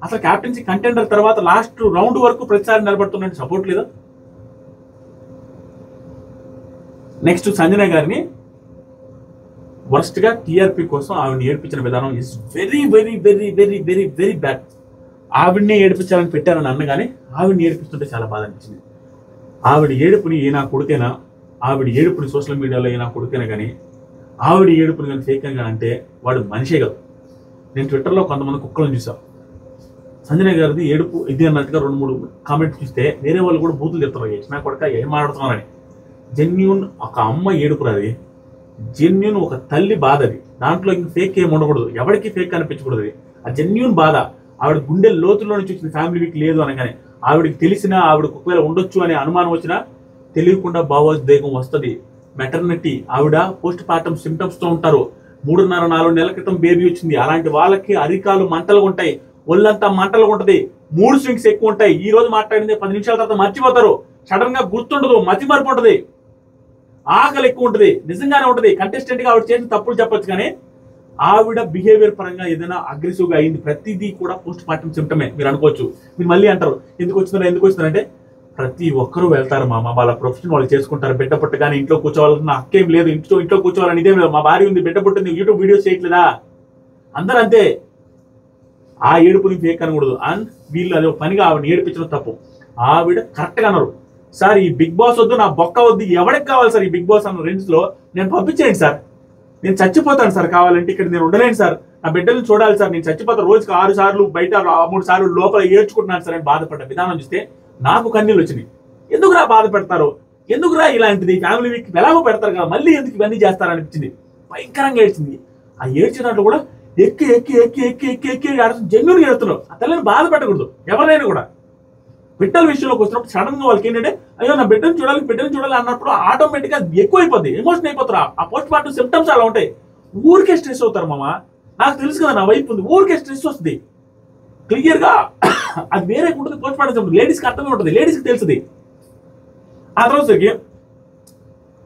అసలు క్యాప్టెన్సీ కంటెండర్ తర్వాత లాస్ట్ రౌండ్ వరకు ప్రతిసారి నిలబడుతున్నట్టు సపోర్ట్ లేదా? నెక్స్ట్ సంజన గారిని వర్స్ట్ గా టీఆర్పీ కోసం ఆవిడని ఏడిపించిన విధానం is very very very very very very bad. ఆవిడనే ఏడిపించాలని పెట్టారని అన్నగానే ఆవిడని ఏడిపిస్తుంటే చాలా బాధ అనిపించింది. ఆవిడ ఏడుపుని ఏ నా కొడుకైనా, ఆవిడ ఏడుపుని సోషల్ మీడియాలో ఏ నా కొడుకైనా కానీ, ఆవిడ ఏడుపుని కానీ ఫేక్ అని అంటే వాడు మనిషే కాదు. నేను ట్విట్టర్లో కొంతమంది కుక్కలను చూసాను, సంజన గారిది ఏడుపు ఇది అన్నట్టుగా 2-3 కామెంట్స్ చూస్తే వేరే వాళ్ళు కూడా బూతులు చెప్తారు, నా కొడుక ఏం మాట్లాడుతున్నారని. జెన్యూన్ ఒక అమ్మ ఏడుపు రాది, జెన్యూన్ ఒక తల్లి బాధ అది. దాంట్లో ఇంక ఫేక్ ఏమి ఉండకూడదు, ఎవరికి ఫేక్ అనిపించకూడదు. ఆ జెన్యూన్ బాధ ఆవిడ గుండె లోతుల్లో నుంచి వచ్చింది. ఫ్యామిలీ వీక్ లేదు అనగానే ఆవిడకి తెలిసినా, ఆవిడకు ఒకవేళ ఉండొచ్చు అనే అనుమానం వచ్చినా తెలియకుండా భావోద్వేగం వస్తుంది. మెటర్నిటీ ఆవిడ పోస్ట్ పార్టమ్ సిమ్టమ్స్ తో ఉంటారు. 3.5-4 నెలల క్రితం బేబీ వచ్చింది. అలాంటి వాళ్ళకి అరికాలు మంటలు ఉంటాయి, ఒళ్ళంతా మంటలు ఉంటది, మూడ్ స్వింగ్స్ ఎక్కువ ఉంటాయి. ఈ రోజు మాట్లాడింది 10 నిమిషాల తర్వాత మర్చిపోతారు, సడన్ గా గుర్తుండదు, మతి మరపు ఉంటది, ఆకలి ఎక్కువ ఉంటది, నిజంగానే ఉంటది. కంటెస్టెంట్ గా ఆవిడ చేసిన తప్పులు చెప్పొచ్చు, కానీ ఆవిడ బిహేవియర్ పరంగా ఏదైనా అగ్రెసివ్ గా అయింది ప్రతిదీ కూడా పోస్ట్ పార్టమ్ సిమ్టమే. మీరు అనుకోవచ్చు, మీరు మళ్ళీ అంటారు ఎందుకు వచ్చిందంటే ప్రతి ఒక్కరూ వెళ్తారు మామ, వాళ్ళ ప్రొఫెషన్ వాళ్ళు చేసుకుంటారు. బిడ్డ పుట్టగానే ఇంట్లో కూర్చోవాలన్న హక్కేం లేదు, ఇంట్లో కూర్చోవాలని ఇదేం లేదు. మా భార్య ఉంది, బిడ్డ పుట్టింది, యూట్యూబ్ వీడియోస్ చేయట్లేదా? అందరూ అంతే. ఆ ఏడుపుని ఫేక్ అనకూడదు. అండ్ వీళ్ళు అదే పనిగా ఆవిడ ఏడిపించడం తప్పు. ఆవిడ కరెక్ట్ గా అన్నారు, సార్ ఈ బిగ్ బాస్ వద్దు, నా బొక్క వద్దు, ఎవరికి కావాలి సార్ ఈ బిగ్ బాస్ అన్న రేంజ్ లో నేను పంపించేయండి సార్, నేను చచ్చిపోతాను సార్, కావాలంటే ఇక్కడ నేను ఉండలేను సార్, నా బిడ్డలను చూడాలి సార్, నేను చచ్చిపోతాను, రోజుకి 6 సార్లు బయట 3 సార్లు లోపల ఏడ్చుకుంటున్నాను సార్ అని బాధపడ్డ విధానం చూస్తే నాకు కన్నీళ్ళు వచ్చినాయి. ఎందుకురా బాధ పెడతారు, ఎందుకురా ఇలాంటిది ఫ్యామిలీ వీక్ ఎలాగో పెడతారు కదా, మళ్ళీ ఎందుకు ఇవన్నీ చేస్తారనిపించింది. భయంకరంగా ఏడ్చింది. ఆ ఏడ్చిన దాంట్లో కూడా ఎక్కి ఎక్కి ఎక్కి ఎక్కి ఎక్కి ఎక్కి జెన్యూన్గా ఏడుతున్నారు. ఆ తల్లిని బాధ పెట్టకూడదు ఎవరైనా కూడా. బిడ్డల విషయంలోకి వచ్చినప్పుడు సడన్ గా వాళ్ళకి ఏంటంటే అయ్యో నా బిడ్డను చూడాలి అన్నప్పుడు ఆటోమేటిక్ గా ఎక్కువ అయిపోద్ది, ఎమోషన్ అయిపోతారు. ఆ పోస్ట్ మార్టం సిమ్టమ్స్ అలా ఉంటాయి. ఊరికే స్ట్రెస్ అవుతారు మామ, నాకు తెలుసు కదా, నా వైపు ఉంది, ఊరికే స్ట్రెస్ వస్తుంది క్లియర్ గా. అది వేరే ఉంటుంది పోస్ట్ మార్టం సిమ్టమ్, లేడీస్ కి అర్థమే ఉంటుంది, లేడీస్ కి తెలుస్తుంది. ఆ రోజుకి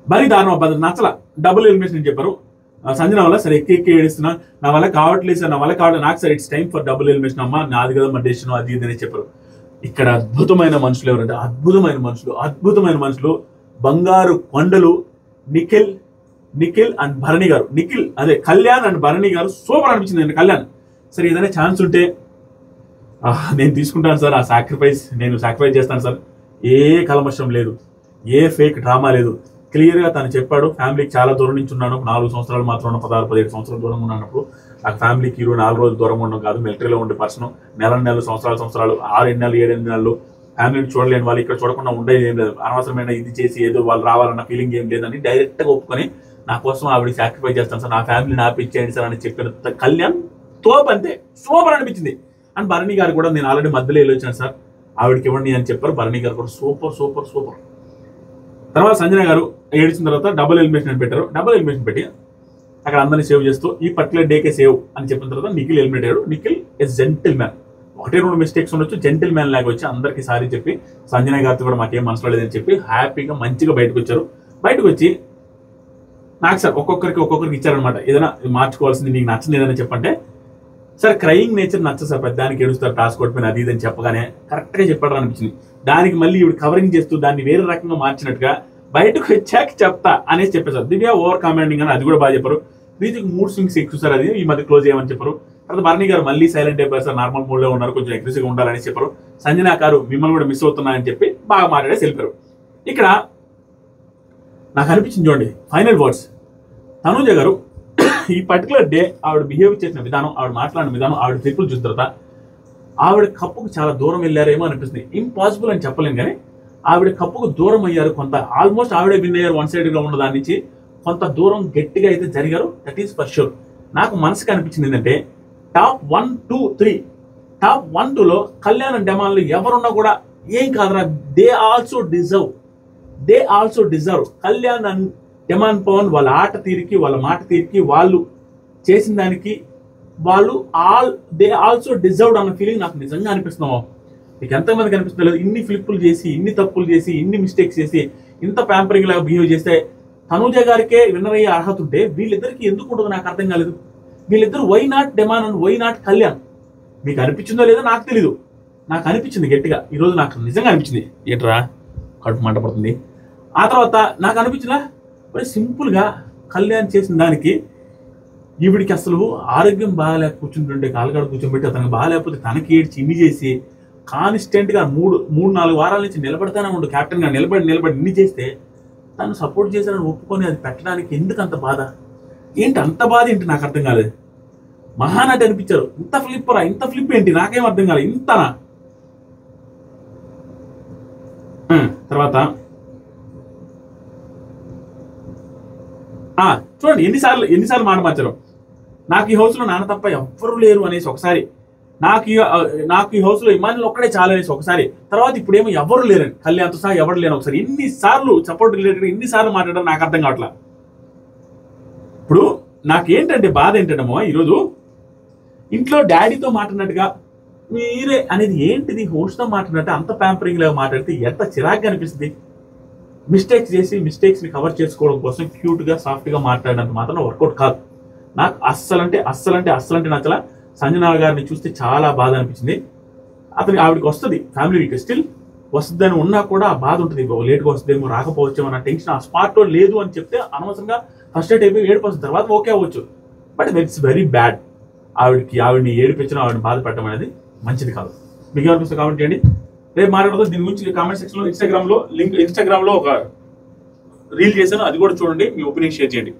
మరీ దారుణం నచ్చల డబుల్ ఎలిమినేషన్ చెప్పారు సంజన వల్ల. సరే ఎక్కి ఎక్కి ఏడుస్తున్నా, నా వల్ల కావట్లేదు సార్, నా వల్ల కావట్లేదు, నాకు sir it's time for double elimination అమ్మా, నాది కదా మా డెసిషన్ అది ఇది అని చెప్పారు. ఇక్కడ అద్భుతమైన మనుషులు ఎవరంటే అద్భుతమైన మనుషులు బంగారు కొండలు నిఖిల్ అండ్ భరణి గారు. అదే కళ్యాణ్ అండ్ భరణి గారు సూపర్ అనిపించింది అండి. కళ్యాణ్ సరే ఏదైనా ఛాన్స్ ఉంటే నేను తీసుకుంటాను సార్, ఆ సాక్రిఫైస్ నేను సాక్రిఫైస్ చేస్తాను సార్, ఏ కల్మషం లేదు, ఏ ఫేక్ డ్రామా లేదు. క్లియర్ గా తను చెప్పాడు, ఫ్యామిలీకి చాలా దూరం నుంచి ఉన్నాను, 4 సంవత్సరాలు మాత్రం 16-17 సంవత్సరాల దూరంగా ఉన్నప్పుడు నాకు ఫ్యామిలీకి 24 రోజులు దూరంగా ఉండడం కాదు, మిలిటరీలో ఉండే పర్సన్, నెలలు సంవత్సరాలు 6 నెలలు 7 నెలలు ఫ్యామిలీని చూడలేని వాళ్ళు ఇక్కడ చూడకుండా ఉండేది ఏం లేదు, అనవసరమైన ఇది చేసి ఏదో వాళ్ళు రావాలన్న ఫీలింగ్ ఏం లేదని డైరెక్ట్ గా ఒప్పుకొని నా కోసం ఆవిడ సాక్రిఫైస్ చేస్తాను సార్, నా ఫ్యామిలీని ఆపిచ్చేయండి సార్ అని చెప్పిన కళ్యాణ్ తోపు అంతే, సూపర్ అనిపించింది. అండ్ భరణి గారు కూడా నేను ఆల్రెడీ మధ్యలో వెళ్ళొచ్చాను సార్, ఆవిడకి ఇవ్వండి అని చెప్పారు. భరణి గారు కూడా సూపర్ సూపర్ సూపర్. తర్వాత సంజన గారు ఏడిచిన తర్వాత డబుల్ ఎలిమినేషన్ అని పెట్టారు. డబుల్ ఎలిమినేషన్ పెట్టి అక్కడ అందరినీ సేవ్ చేస్తూ ఈ పర్టికులర్ డేకే సేవ్ అని చెప్పిన తర్వాత నిఖిల్ ఎలిమినేట్ అయ్యాడు. Nikhil is gentleman, 1-2 mistakes ఉండొచ్చు, జెంటిల్ మ్యాన్ లాగా వచ్చి అందరికీ సారీ చెప్పి సంజన గారితో కూడా మాకేం మనసులో లేదని చెప్పి హ్యాపీగా మంచిగా బయటకు వచ్చారు. బయటకు వచ్చి నాకు సార్ ఒక్కొక్కరికి ఇచ్చారనమాట, ఏదైనా మార్చుకోవాల్సింది నీకు నచ్చని ఏదైనా చెప్పంటే, సార్ క్రయింగ్ నేచర్ నచ్చదు సార్, పెద్దానికి ఏడుస్తారు టాస్క్ కొట్టిపోయిన అది ఇదని చెప్పగానే కరెక్ట్గా చెప్పాడు అనిపించింది. దానికి మళ్ళీ ఇవి కవరింగ్ చేస్తూ దాన్ని వేరే రకంగా మార్చినట్టుగా బయటకు వచ్చాక చెప్తా అనేసి చెప్పేసారు. దివ్య ఓవర్ కామెండింగ్ అని అది కూడా బాగా చెప్పారు. రీతికి మూడ్ స్వింగ్స్ ఎక్కువ సార్, అది ఈ మధ్య క్లోజ్ చేయమని చెప్పారు. తర్వాత భరణి గారు మళ్ళీ సైలెంట్ అయిపోయారు సార్, నార్మల్ మూడ్ లో ఉన్నారు, కొంచెం అగ్రెసివ్గా ఉండాలని చెప్పారు. సంజన గారు మిమ్మల్ని కూడా మిస్ అవుతున్నాయని చెప్పి బాగా మాట్లాడేసి వెళ్ళిపోయారు. ఇక్కడ నాకు అనిపించింది చూడండి ఫైనల్ వర్డ్స్, తనూజ గారు ఈ పర్టికులర్ డే ఆవిడ బిహేవ్ చేసిన విధానం, ఆవిడ మాట్లాడిన విధానం, ఆవిడ ట్రిప్పులు చూసిన తర్వాత ఆవిడ కప్పుకు చాలా దూరం వెళ్ళారేమో అనిపిస్తుంది. ఇంపాసిబుల్ అని చెప్పలేము కానీ ఆవిడ కప్పుకు దూరం అయ్యారు. కొంత ఆల్మోస్ట్ ఆవిడే విన్ అయ్యారు, వన్ సైడ్గా ఉన్న దాని నుంచి కొంత దూరం గట్టిగా అయితే జరిగారు. That is for sure. నాకు మనసుకి అనిపించింది ఏంటంటే టాప్ 1, 2, 3 టాప్ 1, 2లో కళ్యాణ్ డెమాన్లు ఎవరున్నా కూడా ఏం కాదురా, they also deserve Kalyan and Demon Pavan వాళ్ళ ఆట తీరికి, వాళ్ళ మాట తీరికి, వాళ్ళు చేసిన దానికి వాళ్ళు దే ఆల్సో డిజర్వ్డ్ అన్న ఫీలింగ్ నాకు నిజంగా అనిపిస్తున్నాము. మీకు ఎంతమంది కనిపిస్తుంది? ఇన్ని ఫ్లిప్పులు చేసి, ఇన్ని తప్పులు చేసి, ఇన్ని మిస్టేక్స్ చేసి, ఇంత ప్యాంపరింగ్ లాగా బిహేవ్ చేస్తే తనూజ గారికే విన్నర్ అయ్యే అర్హత ఉంటే వీళ్ళిద్దరికి ఎందుకు ఉండదు నాకు అర్థం కాలేదు. వీళ్ళిద్దరు why not Demon and why not Kalyan? మీకు అనిపించిందో లేదో నాకు తెలీదు, నాకు అనిపించింది గట్టిగా ఈరోజు, నాకు నిజంగా అనిపించింది. ఏంట్రా కడుపు మంట పడుతుంది. ఆ తర్వాత నాకు అనిపించిందా మరి సింపుల్గా కళ్యాణ్ చేసిన దానికి ఈవిడికి అసలు ఆరోగ్యం బాగాలేక కూర్చుంటుంటే కాలుగాడ కూర్చోబెట్టి అతనికి బాగాలేకపోతే తనకి ఏడ్చి ఇన్ని చేసి కాన్స్టెంట్గా 3-4 వారాల నుంచి నిలబడతానే ఉండు, కెప్టెన్గా నిలబడి ఇన్ని చేస్తే తను సపోర్ట్ చేశారని ఒప్పుకొని అది పెట్టడానికి ఎందుకు అంత బాధ? ఏంటి అంత బాధ ఏంటి నాకు అర్థం కాలేదు. మహానటి అనిపించారు. ఇంత ఫ్లిప్ ఏంటి నాకేం అర్థం కాలేదు, ఇంతనా? తర్వాత చూడండి ఎన్నిసార్లు మాట మార్చారు. నాకు ఈ హౌస్లో నాన్న తప్ప ఎవ్వరూ లేరు అనేసి ఒకసారి, నాకు ఈ హౌస్లో ఇమానుల్ ఒక్కడే చాలా అనేసి ఒకసారి, తర్వాత ఇప్పుడేమో ఎవరు లేరని కళ్యాణ్తో సహా ఎవరు లేరు ఒకసారి. ఎన్నిసార్లు సపోర్ట్ రిలేటెడ్ ఎన్నిసార్లు మాట్లాడారు నాకు అర్థం కావట్లా. ఇప్పుడు నాకేంటంటే బాధ ఏంటంటేమో ఈరోజు ఇంట్లో డాడీతో మాట్లాడినట్టుగా మీరే అనేది ఏంటిది, హోస్ట్తో మాట్లాడినట్టు అంత ప్యాంపరింగ్ లాగా మాట్లాడితే ఎంత చిరాగ్గా అనిపిస్తుంది. మిస్టేక్స్ చేసి మిస్టేక్స్ని కవర్ చేసుకోవడం కోసం క్యూట్గా సాఫ్ట్గా మాట్లాడినంత మాత్రం వర్కౌట్ కాదు. నాకు అస్సలంటే నచ్చలా. సంజన గారిని చూస్తే చాలా బాధ అనిపించింది. ఆవిడకి వస్తుంది ఫ్యామిలీ వీక్, స్టిల్ వస్తుందని ఉన్నా కూడా ఆ బాధ ఉంటుంది. లేట్గా వస్తుందేమో, రాకపోవచ్చేమో అన్న టెన్షన్ ఆ స్పాట్లో లేదు అని చెప్తే అనవసరంగా ఫస్ట్ అయిపోయి ఏడిపోతుంది, తర్వాత ఓకే అవ్వచ్చు. But it's very bad. ఆవిడని ఏడిపించడం, ఆవిడని బాధ పెట్టడం అనేది మంచిది కాదు. మీకు ఏమనిపిస్తుంది కామెంట్ చేయండి. రేపు మాట్లాడదాం దీని గురించి కామెంట్ సెక్షన్లో. ఇన్స్టాగ్రామ్లో ఒక రీల్ చేశాను, అది కూడా చూడండి, మీ ఒపీనియన్ షేర్ చేయండి.